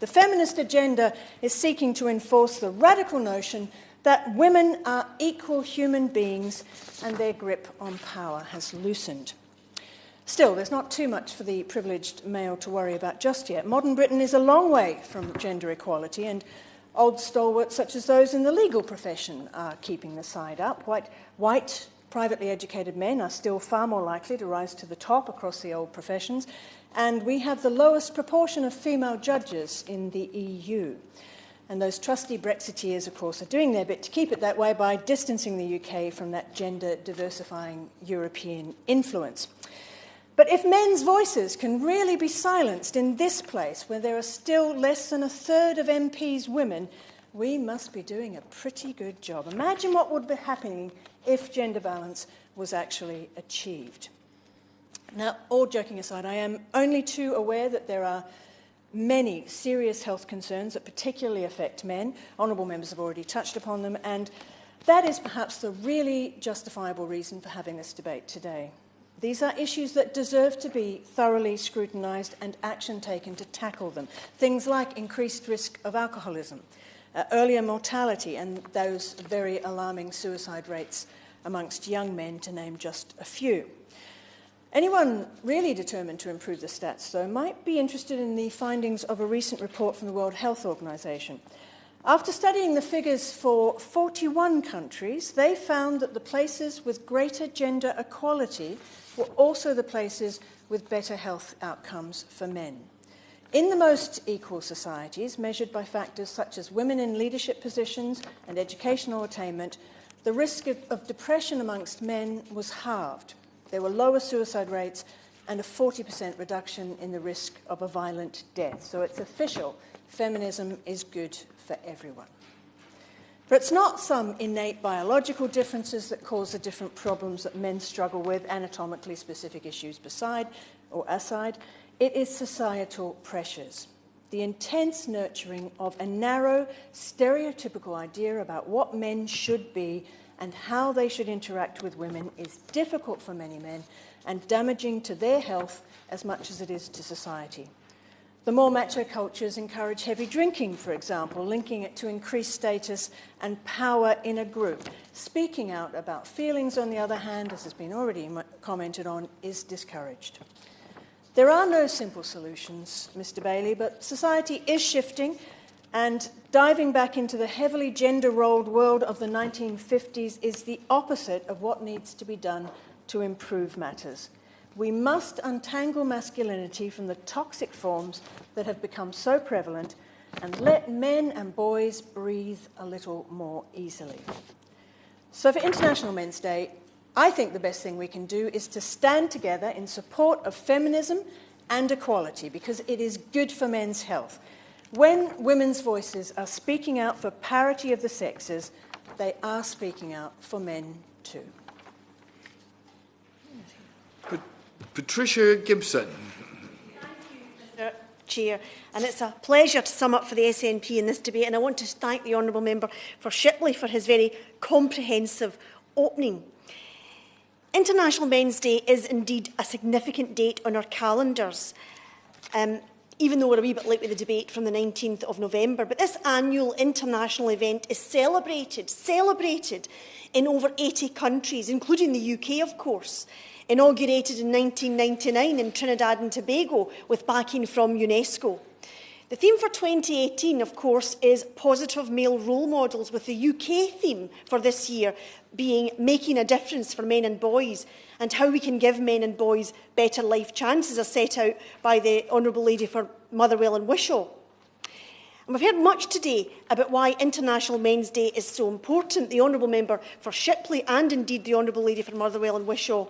The feminist agenda is seeking to enforce the radical notion that women are equal human beings and their grip on power has loosened. Still, there's not too much for the privileged male to worry about just yet. Modern Britain is a long way from gender equality, and old stalwarts such as those in the legal profession are keeping the side up. White, privately educated men are still far more likely to rise to the top across the old professions, and we have the lowest proportion of female judges in the EU. And those trusty Brexiteers, of course, are doing their bit to keep it that way by distancing the UK from that gender-diversifying European influence. But if men's voices can really be silenced in this place, where there are still less than a third of MPs women, we must be doing a pretty good job. Imagine what would be happening if gender balance was actually achieved. Now, all joking aside, I am only too aware that there are many serious health concerns that particularly affect men. Honourable members have already touched upon them, and that is perhaps the really justifiable reason for having this debate today. These are issues that deserve to be thoroughly scrutinised and action taken to tackle them. Things like increased risk of alcoholism, earlier mortality, and those very alarming suicide rates amongst young men, to name just a few. Anyone really determined to improve the stats, though, might be interested in the findings of a recent report from the World Health Organization. After studying the figures for 41 countries, they found that the places with greater gender equality were also the places with better health outcomes for men. In the most equal societies, measured by factors such as women in leadership positions and educational attainment, the risk of depression amongst men was halved. There were lower suicide rates and a 40% reduction in the risk of a violent death. So it's official. Feminism is good for everyone. But it's not some innate biological differences that cause the different problems that men struggle with, anatomically specific issues aside. It is societal pressures. The intense nurturing of a narrow, stereotypical idea about what men should be and how they should interact with women is difficult for many men and damaging to their health as much as it is to society. The more macho cultures encourage heavy drinking, for example, linking it to increased status and power in a group. Speaking out about feelings, on the other hand, as has been already commented on, is discouraged. There are no simple solutions, Mr. Bailey, but society is shifting, and diving back into the heavily gender-rolled world of the 1950s is the opposite of what needs to be done to improve matters. We must untangle masculinity from the toxic forms that have become so prevalent and let men and boys breathe a little more easily. So for International Men's Day, I think the best thing we can do is to stand together in support of feminism and equality, because it is good for men's health. When women's voices are speaking out for parity of the sexes, they are speaking out for men too. Patricia Gibson. Mr Chair, and it's a pleasure to sum up for the SNP in this debate, and I want to thank the Honourable Member for Shipley for his very comprehensive opening. International Men's Day is indeed a significant date on our calendars, even though we're a wee bit late with the debate from the 19th of November. But this annual international event is celebrated in over 80 countries, including the UK, of course. Inaugurated in 1999 in Trinidad and Tobago with backing from UNESCO. The theme for 2018, of course, is positive male role models, with the UK theme for this year being making a difference for men and boys, and how we can give men and boys better life chances, as set out by the Honourable Lady for Motherwell and Wishaw. And we've heard much today about why International Men's Day is so important. The Honourable Member for Shipley and indeed the Honourable Lady for Motherwell and Wishaw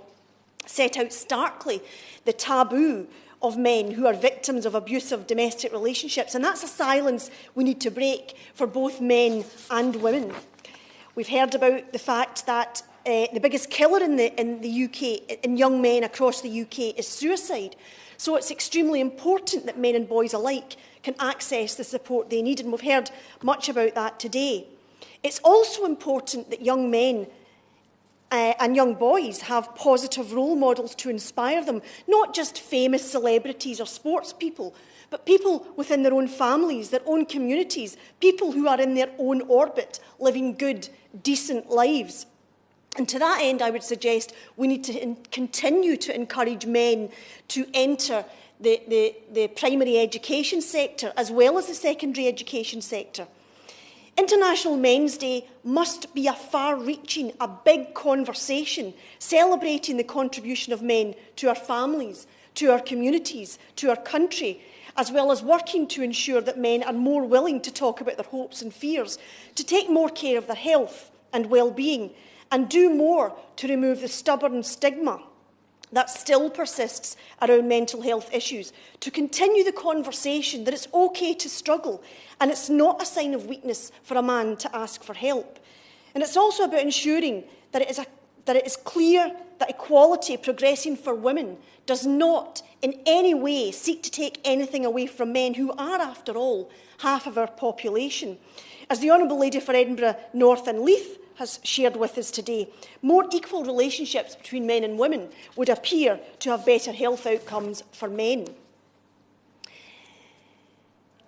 set out starkly the taboo of men who are victims of abusive domestic relationships, and that's a silence we need to break for both men and women. We've heard about the fact that the biggest killer in the UK, in young men across the UK, is suicide. So it's extremely important that men and boys alike can access the support they need, and we've heard much about that today. It's also important that young men and young boys have positive role models to inspire them, not just famous celebrities or sports people, but people within their own families, their own communities, people who are in their own orbit, living good, decent lives. And to that end, I would suggest we need to continue to encourage men to enter the primary education sector as well as the secondary education sector. International Men's Day must be a far-reaching, a big conversation, celebrating the contribution of men to our families, to our communities, to our country, as well as working to ensure that men are more willing to talk about their hopes and fears, to take more care of their health and well-being, and do more to remove the stubborn stigma that still persists around mental health issues, to continue the conversation that it's okay to struggle and it's not a sign of weakness for a man to ask for help. And it's also about ensuring that it is clear that equality progressing for women does not in any way seek to take anything away from men, who are, after all, half of our population. As the Honourable Lady for Edinburgh North and Leith has shared with us today, more equal relationships between men and women would appear to have better health outcomes for men.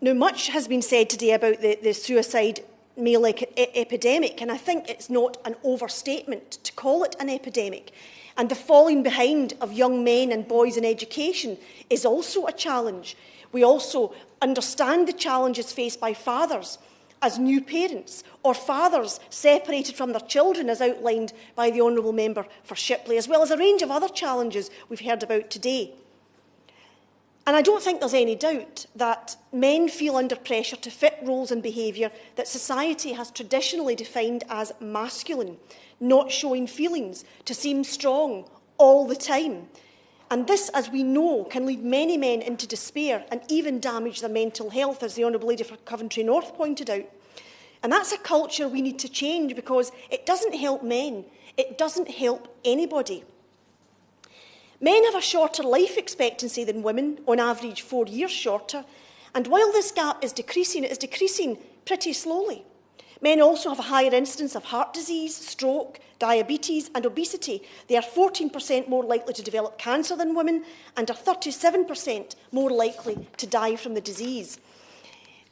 Now, much has been said today about the suicide male epidemic, and I think it's not an overstatement to call it an epidemic. And the falling behind of young men and boys in education is also a challenge. We also understand the challenges faced by fathers as new parents, or fathers separated from their children, as outlined by the Honourable Member for Shipley, as well as a range of other challenges we've heard about today. And I don't think there's any doubt that men feel under pressure to fit roles and behaviour that society has traditionally defined as masculine, not showing feelings, to seem strong all the time. And this, as we know, can lead many men into despair and even damage their mental health, as the Honourable Lady for Coventry North pointed out. And that's a culture we need to change, because it doesn't help men, it doesn't help anybody. Men have a shorter life expectancy than women, on average 4 years shorter, and while this gap is decreasing, it is decreasing pretty slowly. Men also have a higher incidence of heart disease, stroke, diabetes and obesity. They are 14% more likely to develop cancer than women and are 37% more likely to die from the disease.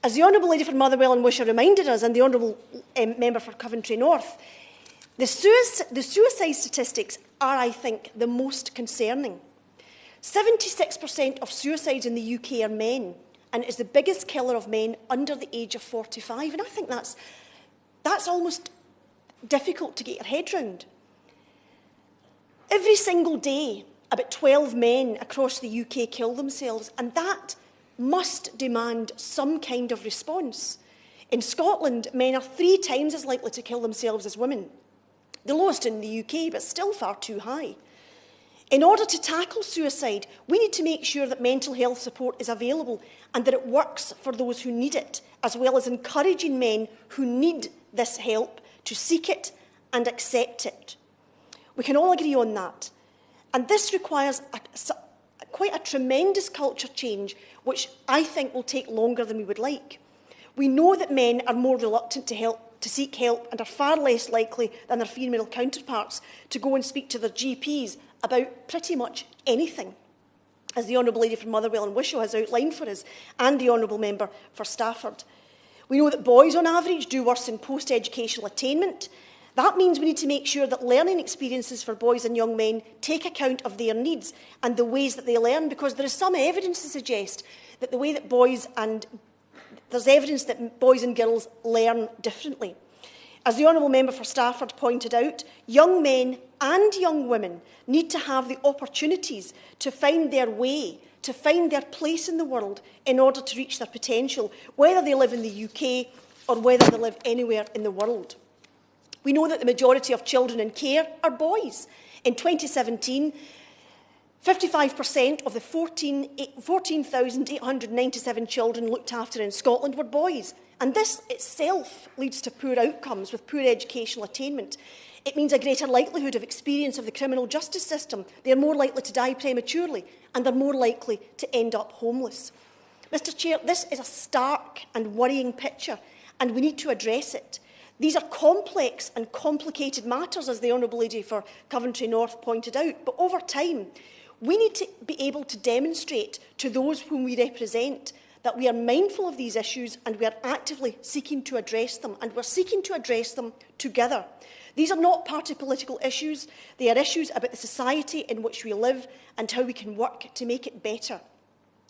As the Honourable Lady for Motherwell and Wishaw reminded us, and the Honourable Member for Coventry North, the suicide statistics are, I think, the most concerning. 76% of suicides in the UK are men, and it is the biggest killer of men under the age of 45. And I think that's almost difficult to get your head round. Every single day, about 12 men across the UK kill themselves, and that must demand some kind of response. In Scotland, men are 3 times as likely to kill themselves as women. The lowest in the UK, but still far too high. In order to tackle suicide, we need to make sure that mental health support is available and that it works for those who need it, as well as encouraging men who need this help to seek it and accept it. We can all agree on that. And this requires quite a tremendous culture change, which I think will take longer than we would like. We know that men are more reluctant to seek help and are far less likely than their female counterparts to go and speak to their GPs about pretty much anything, as the Honourable Lady from Motherwell and Wishaw has outlined for us, and the Honourable Member for Stafford. We know that boys, on average, do worse in post-educational attainment. That means we need to make sure that learning experiences for boys and young men take account of their needs and the ways that they learn, because there is some evidence to suggest that there's evidence that boys and girls learn differently. As the Honourable Member for Stafford pointed out, young men and young women need to have the opportunities to find their way, to find their place in the world in order to reach their potential, whether they live in the UK or whether they live anywhere in the world. We know that the majority of children in care are boys. In 2017, 55% of the 14,897 children looked after in Scotland were boys. And this itself leads to poor outcomes with poor educational attainment. It means a greater likelihood of experience of the criminal justice system. They are more likely to die prematurely, and they're more likely to end up homeless. Mr. Chair, this is a stark and worrying picture, and we need to address it. These are complex and complicated matters, as the Honourable Lady for Coventry North pointed out, but over time, we need to be able to demonstrate to those whom we represent that we are mindful of these issues and we are actively seeking to address them, and we're seeking to address them together. These are not party political issues. They are issues about the society in which we live and how we can work to make it better,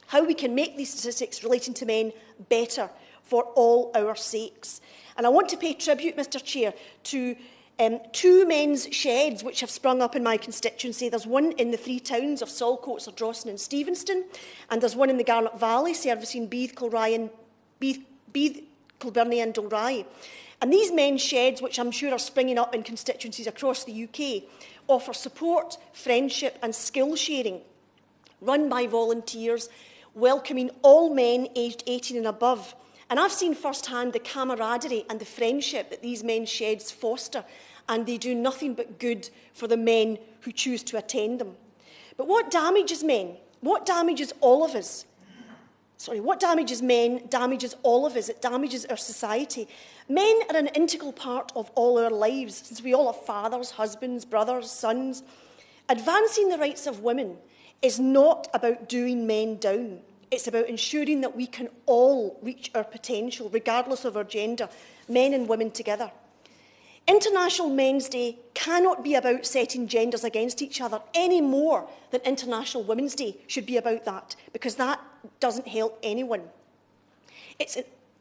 how we can make these statistics relating to men better for all our sakes. And I want to pay tribute, Mr. Chair, to 2 men's sheds which have sprung up in my constituency. There's one in the 3 towns of Saltcoats, Ardrossan and Stevenston, and there's one in the Garnet Valley servicing Beath, Kilbirnie and Dalry. And these men's sheds, which I'm sure are springing up in constituencies across the UK, offer support, friendship and skill sharing, run by volunteers, welcoming all men aged 18 and above. And I've seen firsthand the camaraderie and the friendship that these men's sheds foster, and they do nothing but good for the men who choose to attend them. But what damages men? What damages all of us? What damages men damages all of us. It damages our society. Men are an integral part of all our lives, since we all have fathers, husbands, brothers, sons. Advancing the rights of women is not about doing men down. It's about ensuring that we can all reach our potential, regardless of our gender, men and women together. International Men's Day cannot be about setting genders against each other any more than International Women's Day should be about that, because that doesn't help anyone.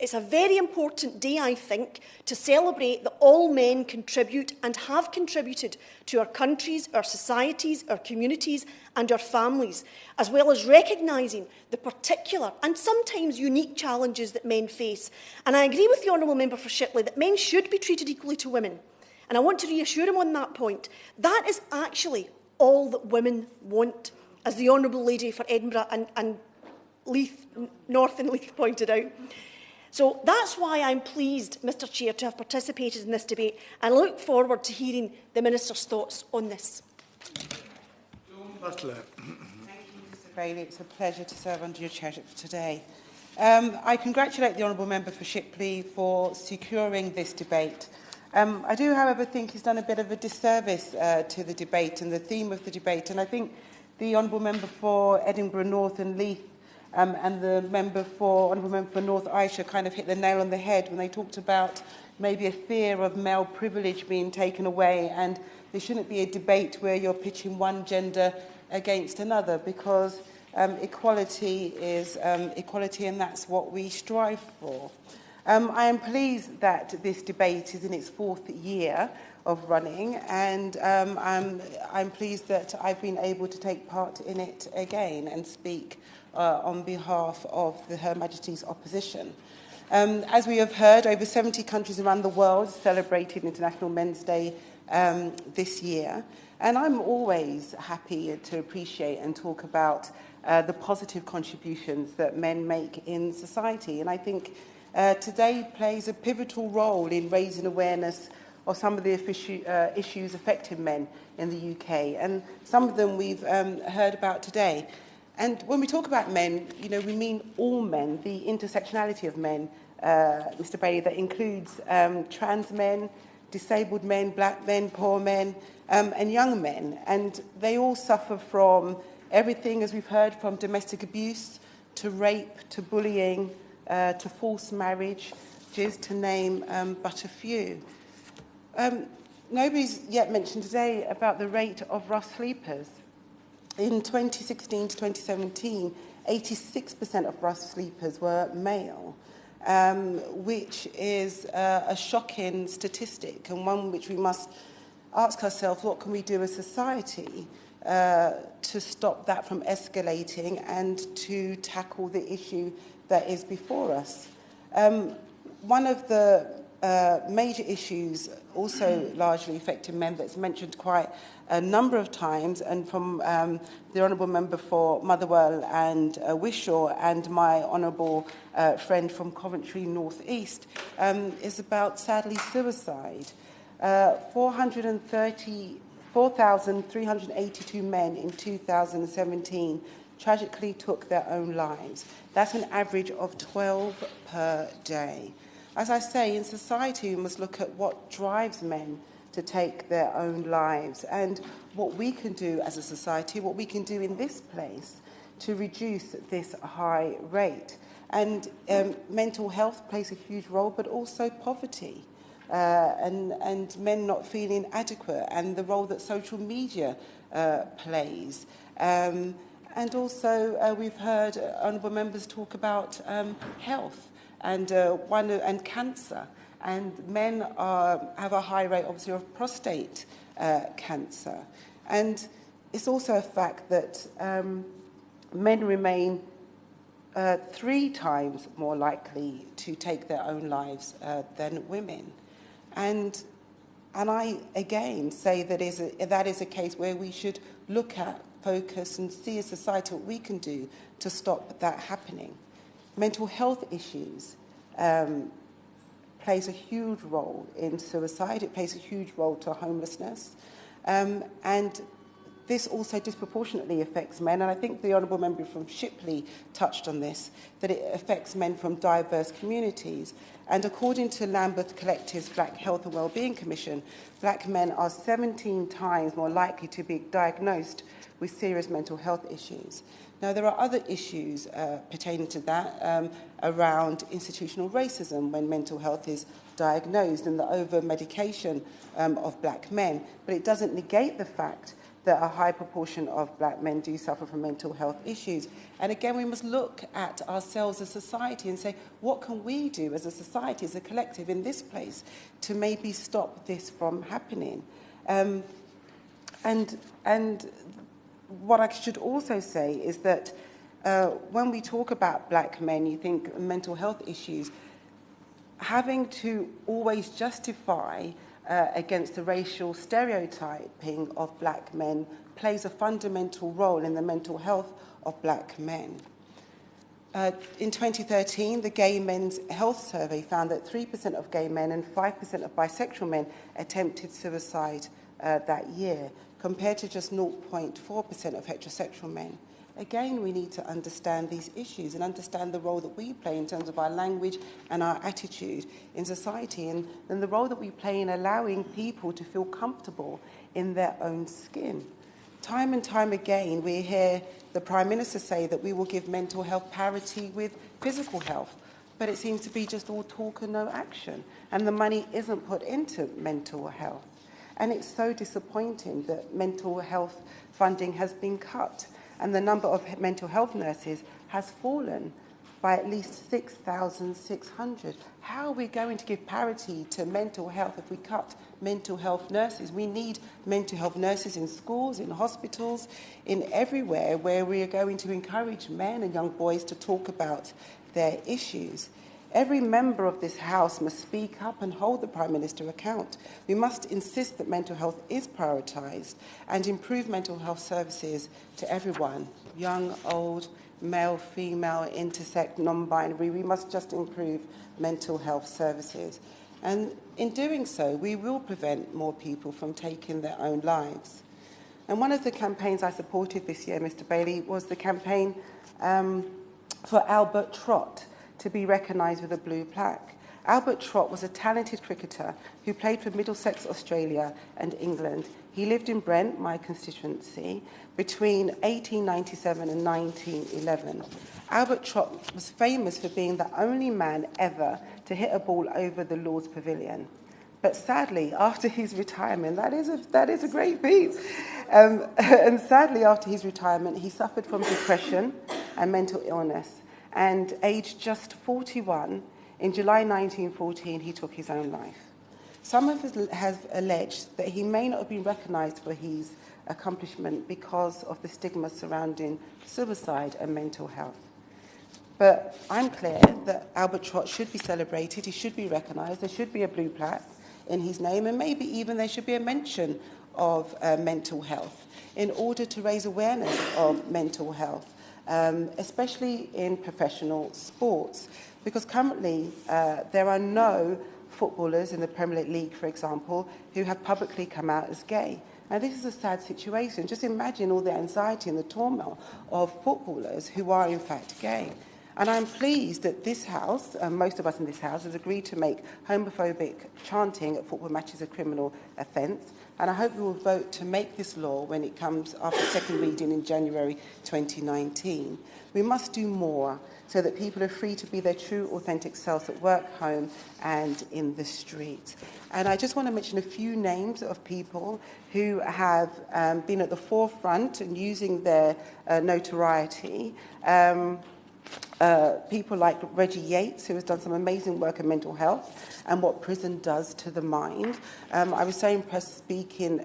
It's a very important day, I think, to celebrate that all men contribute and have contributed to our countries, our societies, our communities and our families, as well as recognising the particular and sometimes unique challenges that men face. And I agree with the Honourable Member for Shipley that men should be treated equally to women. And I want to reassure him on that point. That is actually all that women want, as the Honourable Lady for Edinburgh and Leith, North and Leith pointed out. So that's why I'm pleased, Mr. Chair, to have participated in this debate, and I look forward to hearing the Minister's thoughts on this. Butler. Thank you, Mr. Bailey. It's a pleasure to serve under your chairship today. I congratulate the Honourable Member for Shipley for securing this debate. I do, however, think he's done a bit of a disservice to the debate and the theme of the debate, and I think the Honourable Member for Edinburgh North and Leith and the Honourable Member for North Ayrshire kind of hit the nail on the head when they talked about maybe a fear of male privilege being taken away, and there shouldn't be a debate where you're pitching one gender against another, because equality is equality, and that's what we strive for. I am pleased that this debate is in its 4th year. running, and I'm pleased that I've been able to take part in it again and speak on behalf of Her Majesty's opposition. As we have heard, over 70 countries around the world celebrated International Men's Day this year, and I'm always happy to appreciate and talk about the positive contributions that men make in society, and I think today plays a pivotal role in raising awareness of some of the issues affecting men in the UK, and some of them we've heard about today. And when we talk about men, you know, we mean all men, the intersectionality of men, Mr. Bailey, that includes trans men, disabled men, black men, poor men, and young men. And they all suffer from everything, as we've heard, from domestic abuse to rape to bullying to forced marriage, just to name but a few. Nobody's yet mentioned today about the rate of rough sleepers. In 2016 to 2017, 86% of rough sleepers were male, which is a shocking statistic, and one which we must ask ourselves, what can we do as society to stop that from escalating and to tackle the issue that is before us. One of the major issues also largely affecting men that's mentioned quite a number of times, and from the Honourable Member for Motherwell and Wishaw and my Honourable friend from Coventry North East, is about, sadly, suicide. 4,382 men in 2017 tragically took their own lives. That's an average of 12 per day. As I say, in society, we must look at what drives men to take their own lives and what we can do as a society, what we can do in this place to reduce this high rate. And mental health plays a huge role, but also poverty and men not feeling adequate, and the role that social media plays. And also, we've heard honourable members talk about health and cancer. And men have a high rate, obviously, of prostate cancer. And it's also a fact that men remain 3 times more likely to take their own lives than women. And I, again, say that is a case where we should look at, focus, and see as society what we can do to stop that happening. Mental health issues plays a huge role in suicide. It plays a huge role to homelessness. And this also disproportionately affects men, and I think the Honourable Member from Shipley touched on this, that it affects men from diverse communities. And according to Lambeth Collective's Black Health and Wellbeing Commission, black men are 17 times more likely to be diagnosed with serious mental health issues. Now, there are other issues pertaining to that around institutional racism when mental health is diagnosed and the over-medication of black men, but it doesn't negate the fact that a high proportion of black men do suffer from mental health issues. And again, we must look at ourselves as a society and say, what can we do as a society, as a collective in this place to maybe stop this from happening? And what I should also say is that when we talk about black men, you think mental health issues, having to always justify against the racial stereotyping of black men plays a fundamental role in the mental health of black men. In 2013, the Gay Men's Health Survey found that 3% of gay men and 5% of bisexual men attempted suicide that year, compared to just 0.4% of heterosexual men. Again, we need to understand these issues and understand the role that we play in terms of our language and our attitude in society, and the role that we play in allowing people to feel comfortable in their own skin. Time and time again, we hear the Prime Minister say that we will give mental health parity with physical health, but it seems to be just all talk and no action, and the money isn't put into mental health. And it's so disappointing that mental health funding has been cut, and the number of mental health nurses has fallen by at least 6,600. How are we going to give parity to mental health if we cut mental health nurses. We need mental health nurses in schools, in hospitals, in everywhere where we are going to encourage men and young boys to talk about their issues. Every member of this House must speak up and hold the Prime Minister account. We must insist that mental health is prioritised and improve mental health services to everyone, young, old, male, female, intersex, non-binary. We must just improve mental health services. And in doing so, we will prevent more people from taking their own lives. And one of the campaigns I supported this year, Mr. Bailey, was the campaign for Albert Trott to be recognised with a blue plaque. Albert Trott was a talented cricketer who played for Middlesex, Australia and England. He lived in Brent, my constituency, between 1897 and 1911. Albert Trott was famous for being the only man ever to hit a ball over the Lord's Pavilion. But sadly, after his retirement, that is a great feat. And sadly, after his retirement, he suffered from depression and mental illness. And aged just 41, in July 1914, he took his own life. Some of us have alleged that he may not have been recognised for his accomplishment because of the stigma surrounding suicide and mental health. But I'm clear that Albert Trott should be celebrated, he should be recognised, there should be a blue plaque in his name, and maybe even there should be a mention of mental health in order to raise awareness of mental health. Especially in professional sports, because currently there are no footballers in the Premier League, for example, who have publicly come out as gay. Now, this is a sad situation. Just imagine all the anxiety and the turmoil of footballers who are, in fact, gay. And I'm pleased that this House, most of us in this House, has agreed to make homophobic chanting at football matches a criminal offence. And I hope we will vote to make this law when it comes after second reading in January 2019. We must do more so that people are free to be their true, authentic selves at work, home, and in the street. And I just want to mention a few names of people who have been at the forefront and using their notoriety. People like Reggie Yates, who has done some amazing work in mental health and what prison does to the mind. I was so impressed speaking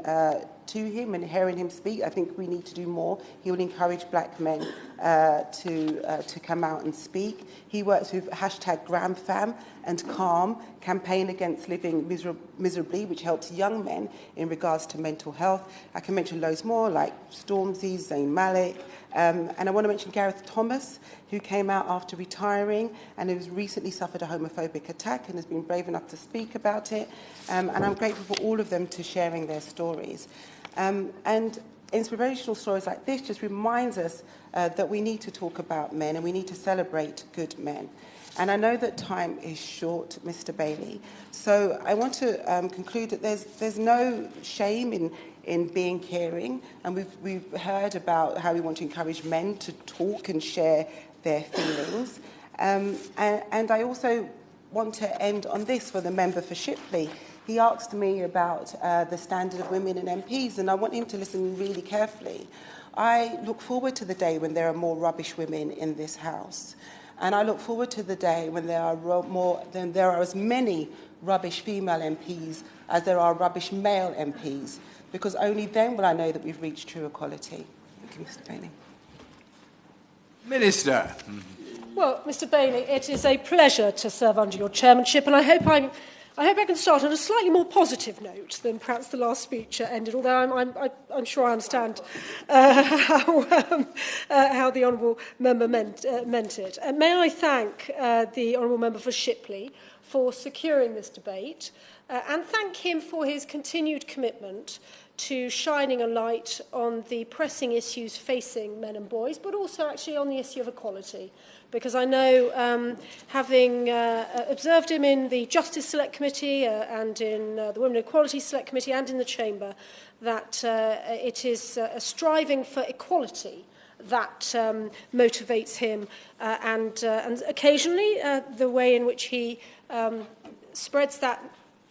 to him and hearing him speak. I think we need to do more. He will encourage black men to come out and speak. He works with #GramFam and Calm, campaign against living miserably, which helps young men in regards to mental health. I can mention loads more, like Stormzy, Zayn Malik, and I want to mention Gareth Thomas, who came out after retiring and who's recently suffered a homophobic attack and has been brave enough to speak about it. And I'm grateful for all of them to sharing their stories. And inspirational stories like this just reminds us that we need to talk about men and we need to celebrate good men. And I know that time is short, Mr. Bailey, so I want to conclude that there's no shame in being caring, and we've heard about how we want to encourage men to talk and share their feelings. And I also want to end on this for the member for Shipley. He asked me about the standard of women in MPs, and I want him to listen really carefully. I look forward to the day when there are more rubbish women in this House. And I look forward to the day when there are as many rubbish female MPs as there are rubbish male MPs, because only then will I know that we've reached true equality. Thank you, Mr. Bailey. Minister. Well, Mr. Bailey, it is a pleasure to serve under your chairmanship, and I hope I can start on a slightly more positive note than perhaps the last speech ended, although I'm sure I understand how the Honourable Member meant it. May I thank the Honourable Member for Shipley for securing this debate and thank him for his continued commitment to shining a light on the pressing issues facing men and boys, but also actually on the issue of equality. Because I know, having observed him in the Justice Select Committee and in the Women and Equality Select Committee and in the Chamber, that it is a striving for equality that motivates him, and occasionally the way in which he spreads that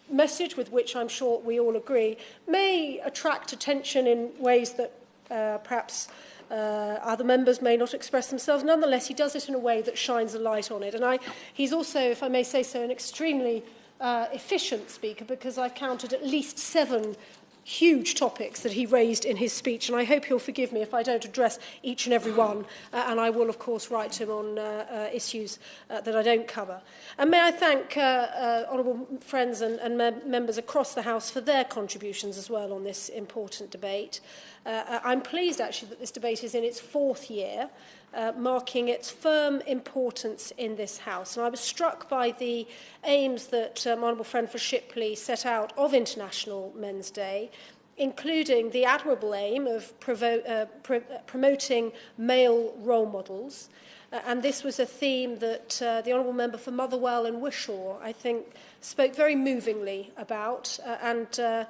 message, with which I'm sure we all agree, may attract attention in ways that perhaps other members may not express themselves. Nonetheless, he does it in a way that shines a light on it. And he's also, if I may say so, an extremely efficient speaker because I counted at least 7 huge topics that he raised in his speech, and I hope he'll forgive me if I don't address each and every one, and I will, of course, write to him on issues that I don't cover. And may I thank honourable friends and members across the House for their contributions as well on this important debate. I'm pleased, actually, that this debate is in its 4th year, marking its firm importance in this House. And I was struck by the aims that my honourable friend for Shipley set out of International Men's Day, including the admirable aim of promoting male role models. And this was a theme that the Honourable Member for Motherwell and Wishaw, I think, spoke very movingly about and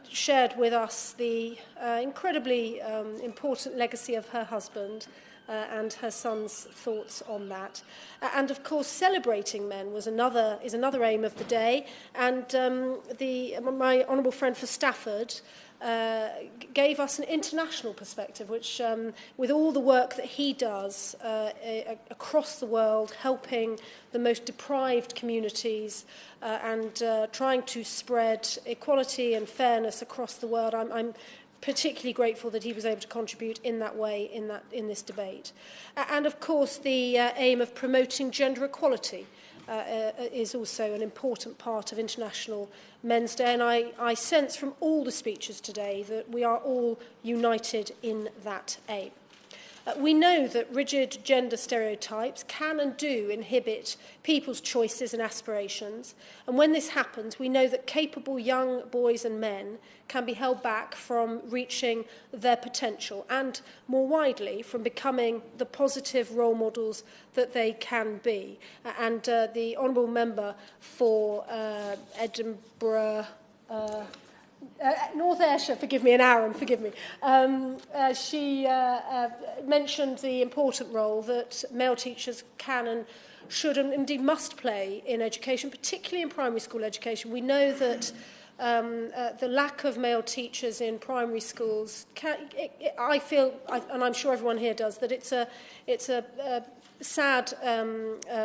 shared with us the incredibly important legacy of her husband and her son's thoughts on that. And of course, celebrating men is another aim of the day. And my honourable friend for Stafford gave us an international perspective, which, with all the work that he does across the world, helping the most deprived communities and trying to spread equality and fairness across the world, I'm particularly grateful that he was able to contribute in that way in this debate. And of course, the aim of promoting gender equality is also an important part of International Men's Day, and I sense from all the speeches today that we are all united in that aim. We know that rigid gender stereotypes can and do inhibit people's choices and aspirations, and when this happens, we know that capable young boys and men can be held back from reaching their potential and, more widely, from becoming the positive role models that they can be. And the Honourable Member for Edinburgh... North Ayrshire, forgive me, and Aaron, forgive me. She mentioned the important role that male teachers can and should and indeed must play in education, particularly in primary school education. We know that the lack of male teachers in primary schools, I feel, and I'm sure everyone here does, that it's a sad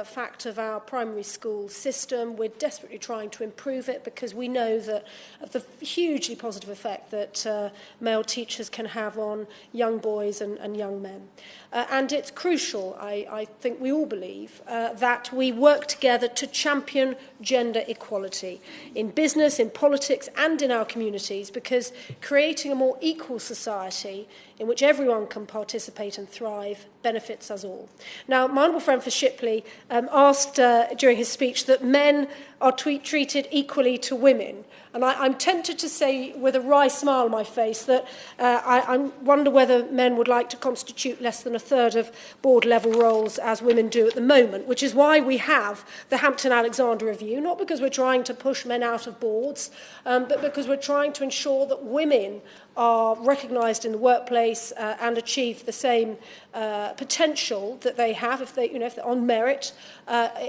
fact of our primary school system. We're desperately trying to improve it because we know that of the hugely positive effect that male teachers can have on young boys and young men. And it's crucial, I think we all believe, that we work together to champion gender equality in business, in politics and in our communities, because creating a more equal society in which everyone can participate and thrive benefits us all. Now, my honourable friend for Shipley asked during his speech that men are treated equally to women. And I'm tempted to say with a wry smile on my face that I wonder whether men would like to constitute less than a third of board-level roles as women do at the moment, which is why we have the Hampton-Alexander Review, not because we're trying to push men out of boards, but because we're trying to ensure that women are recognised in the workplace and achieve the same potential that they have if they're on merit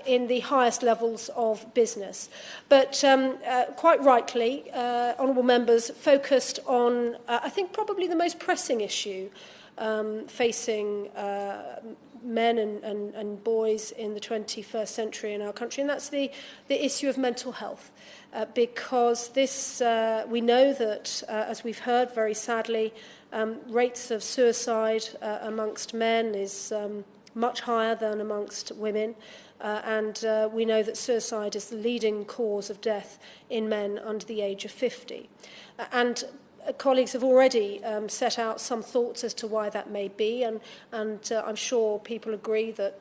in the highest levels of business. But quite rightly, honourable members focused on, I think, probably the most pressing issue facing men and boys in the 21st century in our country, and that's the issue of mental health. Because this, we know that, as we've heard very sadly, rates of suicide amongst men is much higher than amongst women. And we know that suicide is the leading cause of death in men under the age of 50. And colleagues have already set out some thoughts as to why that may be, and I'm sure people agree that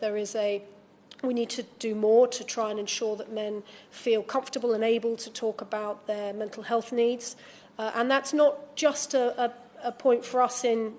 we need to do more to try and ensure that men feel comfortable and able to talk about their mental health needs. And that's not just a point for us in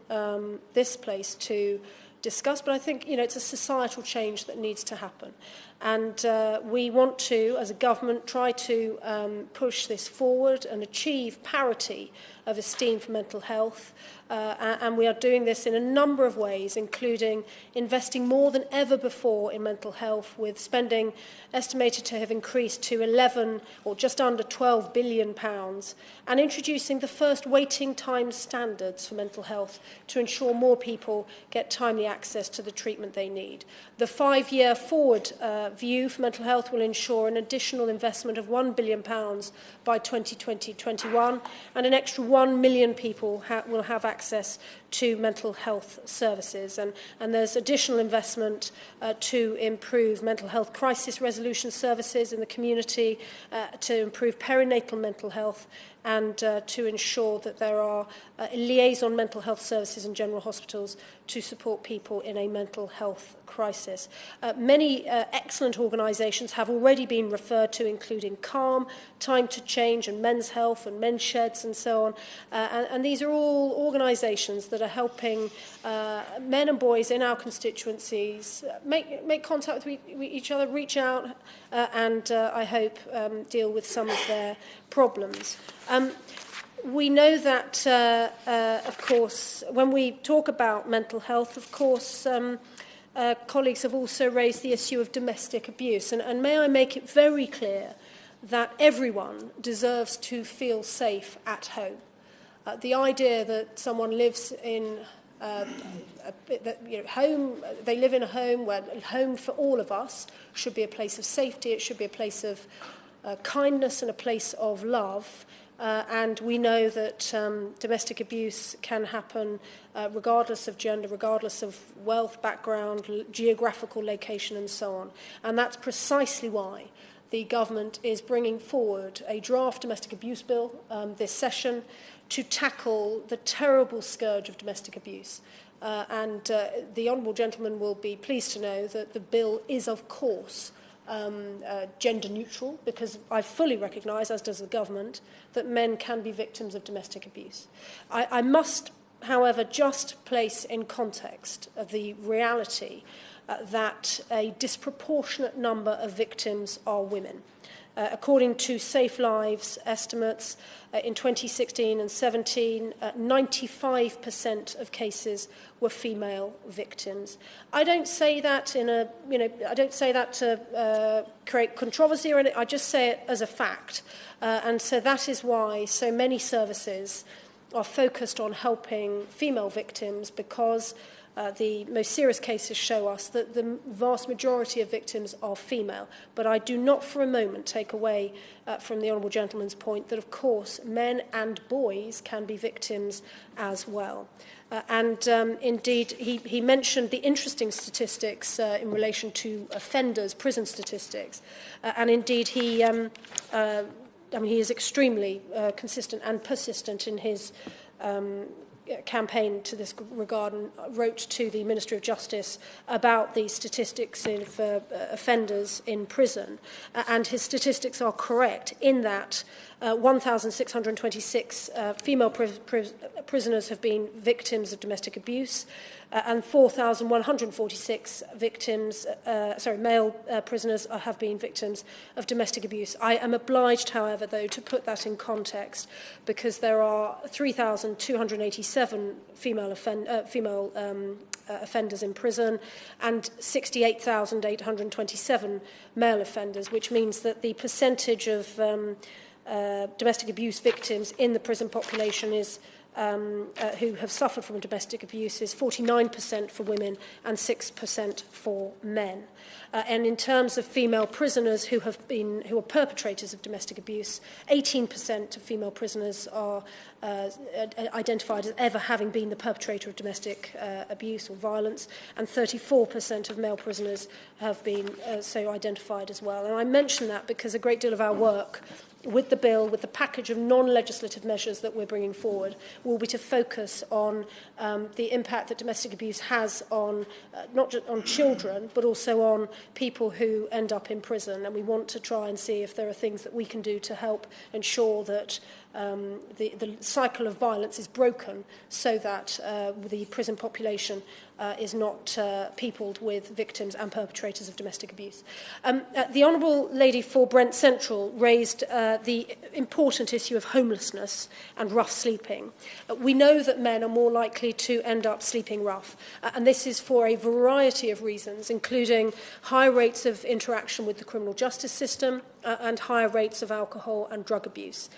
this place to discuss, but I think it's a societal change that needs to happen. And we want to, as a government, try to push this forward and achieve parity of esteem for mental health. And we are doing this in a number of ways, including investing more than ever before in mental health, with spending estimated to have increased to 11 or just under £12 billion, and introducing the first waiting time standards for mental health to ensure more people get timely access to the treatment they need. The 5-year forward view for mental health will ensure an additional investment of £1 billion by 2020-21, and an extra 1 million people will have access to mental health services. And there's additional investment to improve mental health crisis resolution services in the community, to improve perinatal mental health, and to ensure that there are liaison mental health services in general hospitals to support people in a mental health crisis. Many excellent organisations have already been referred to, including CALM, Time to Change, and Men's Health, and Men's Sheds, and so on. And these are all organisations that are helping men and boys in our constituencies make contact with each other, reach out, and I hope deal with some of their problems. We know that, of course, when we talk about mental health, of course, colleagues have also raised the issue of domestic abuse. And may I make it very clear that everyone deserves to feel safe at home. The idea that someone lives in home, they live in a home where home for all of us should be a place of safety, it should be a place of kindness and a place of love. And we know that domestic abuse can happen regardless of gender, regardless of wealth, background, geographical location, and so on. And that's precisely why the government is bringing forward a draft domestic abuse bill this session to tackle the terrible scourge of domestic abuse. And the Honourable Gentleman will be pleased to know that the bill is, of course, gender neutral, because I fully recognise, as does the government, that men can be victims of domestic abuse. I must, however, just place in context the reality that a disproportionate number of victims are women. According to Safe Lives estimates, in 2016 and 17, 95% of cases were female victims. I don't say that I don't say that to create controversy or anything. I just say it as a fact. And so that is why so many services are focused on helping female victims, because the most serious cases show us that the vast majority of victims are female. But I do not for a moment take away from the Honourable Gentleman's point that, of course, men and boys can be victims as well. Indeed, he mentioned the interesting statistics in relation to offenders, prison statistics. And indeed, he is extremely consistent and persistent in his campaign to this regard, and wrote to the Ministry of Justice about the statistics for offenders in prison. And his statistics are correct in that 1,626 female prisoners have been victims of domestic abuse, and 4,146 male prisoners have been victims of domestic abuse. I am obliged, however, though, to put that in context, because there are 3,287 female offenders in prison and 68,827 male offenders, which means that the percentage of domestic abuse victims in the prison population is who have suffered from domestic abuse is 49% for women and 6% for men. And in terms of female prisoners who are perpetrators of domestic abuse, 18% of female prisoners are identified as ever having been the perpetrator of domestic abuse or violence, and 34% of male prisoners have been so identified as well. And I mention that because a great deal of our work with the bill, with the package of non-legislative measures that we're bringing forward, will be to focus on the impact that domestic abuse has on not just on children, but also on people who end up in prison. And we want to try and see if there are things that we can do to help ensure that the cycle of violence is broken, so that the prison population is not peopled with victims and perpetrators of domestic abuse. The Honourable Lady for Brent Central raised the important issue of homelessness and rough sleeping. We know that men are more likely to end up sleeping rough, and this is for a variety of reasons, including high rates of interaction with the criminal justice system, and higher rates of alcohol and drug abuse.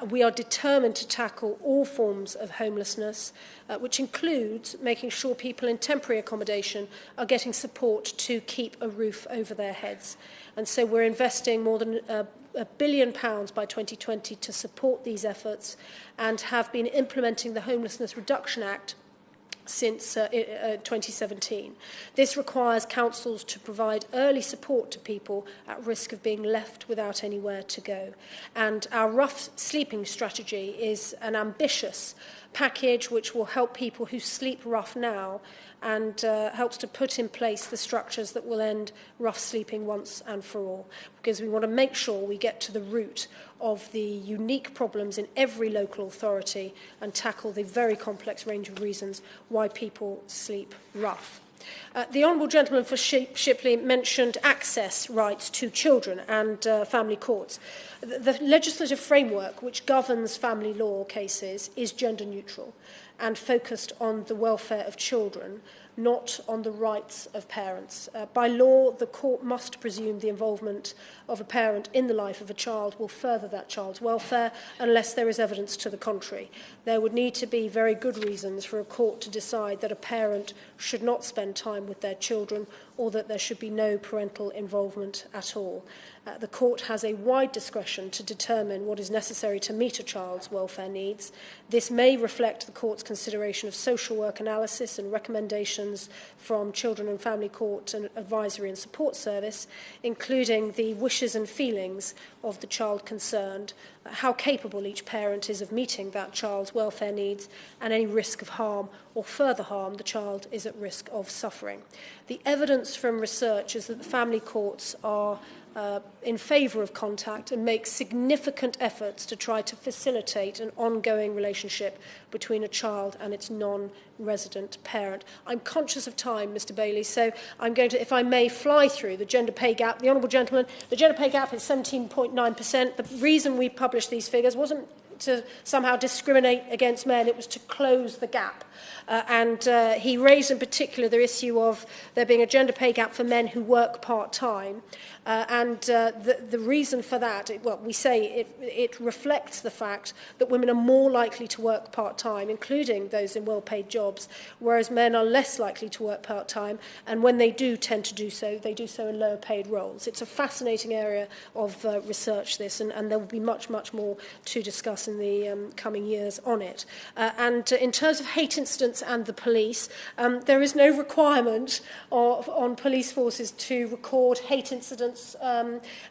We are determined to tackle all forms of homelessness, which includes making sure people in temporary accommodation are getting support to keep a roof over their heads. And so we're investing more than £1 billion by 2020 to support these efforts, and have been implementing the Homelessness Reduction Act since 2017. This requires councils to provide early support to people at risk of being left without anywhere to go. And our rough sleeping strategy is an ambitious package which will help people who sleep rough now, and helps to put in place the structures that will end rough sleeping once and for all, because we want to make sure we get to the root of the unique problems in every local authority and tackle the very complex range of reasons why people sleep rough. The Honourable Gentleman for Shipley mentioned access rights to children and family courts. The legislative framework which governs family law cases is gender neutral and focused on the welfare of children, not on the rights of parents. By law, the court must presume the involvement of a parent in the life of a child will further that child's welfare unless there is evidence to the contrary. There would need to be very good reasons for a court to decide that a parent should not spend time with their children, or that there should be no parental involvement at all. The court has a wide discretion to determine what is necessary to meet a child's welfare needs. This may reflect the court's consideration of social work analysis and recommendations from Children and Family Court and Advisory and Support Service, including the wishes and feelings of the child concerned, how capable each parent is of meeting that child's welfare needs, and any risk of harm or further harm the child is at risk of suffering. The evidence from research is that the family courts are in favour of contact and make significant efforts to try to facilitate an ongoing relationship between a child and its non-resident parent. I'm conscious of time, Mr Bailey, so I'm going to, if I may, fly through the gender pay gap. The Honourable Gentleman, the gender pay gap is 17.9%. The reason we published these figures wasn't to somehow discriminate against men, it was to close the gap. He raised in particular the issue of there being a gender pay gap for men who work part-time. The reason for that, we say it reflects the fact that women are more likely to work part-time, including those in well-paid jobs, whereas men are less likely to work part-time, and when they do tend to do so, they do so in lower-paid roles. It's a fascinating area of research, this, and there will be much, much more to discuss in the coming years on it. In terms of hate incidents and the police, there is no requirement on police forces to record hate incidents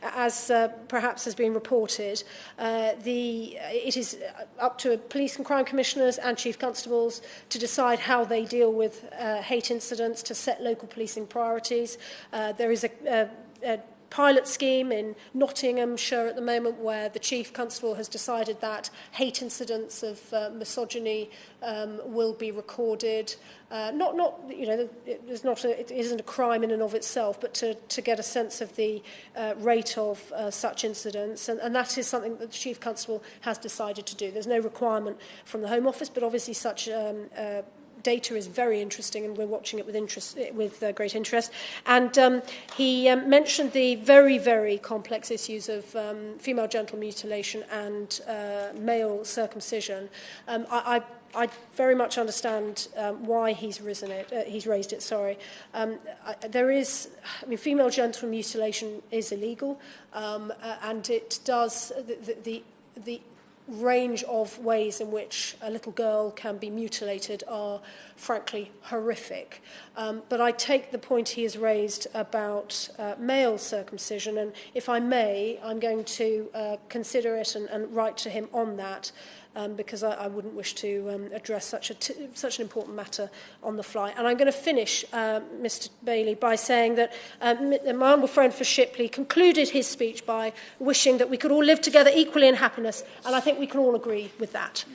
as perhaps has been reported. It is up to police and crime commissioners and chief constables to decide how they deal with hate incidents, to set local policing priorities. There is a pilot scheme in Nottinghamshire at the moment where the chief constable has decided that hate incidents of misogyny will be recorded. It isn't a crime in and of itself, but to get a sense of the rate of such incidents, and that is something that the chief constable has decided to do. There's no requirement from the Home Office, but obviously such data is very interesting, and we're watching it with great interest. And he mentioned the very, very complex issues of female genital mutilation and male circumcision. I very much understand why he's raised it. Female genital mutilation is illegal, and it does the range of ways in which a little girl can be mutilated are frankly horrific. But I take the point he has raised about male circumcision, and if I may, I'm going to consider it and write to him on that, because I wouldn't wish to address such an important matter on the fly. And I'm going to finish, Mr Bailey, by saying that my honourable friend for Shipley concluded his speech by wishing that we could all live together equally in happiness, and I think we can all agree with that.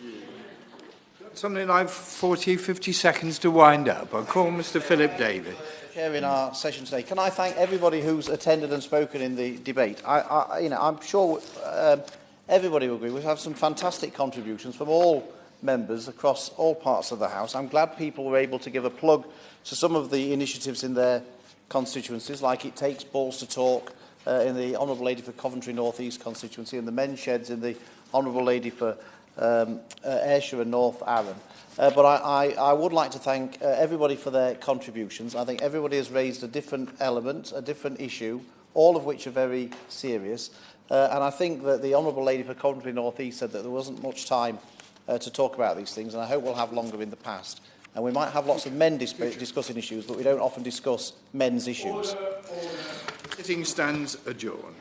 Something like 50 seconds to wind up. I'll call Mr Philip David. Chair, in our session today, can I thank everybody who's attended and spoken in the debate? I'm sure everybody will agree. We've had some fantastic contributions from all members across all parts of the House. I'm glad people were able to give a plug to some of the initiatives in their constituencies, like It Takes Balls to Talk, in the Honourable Lady for Coventry North East constituency, and the men's sheds in the Honourable Lady for Ayrshire and North Arran. But I would like to thank everybody for their contributions. I think everybody has raised a different element, a different issue, all of which are very serious. And I think that the Honourable Lady for Coventry North East said that there wasn't much time to talk about these things, and I hope we'll have longer in the past. And we might have lots of men discussing issues, but we don't often discuss men's issues. Order. The sitting stands adjourned.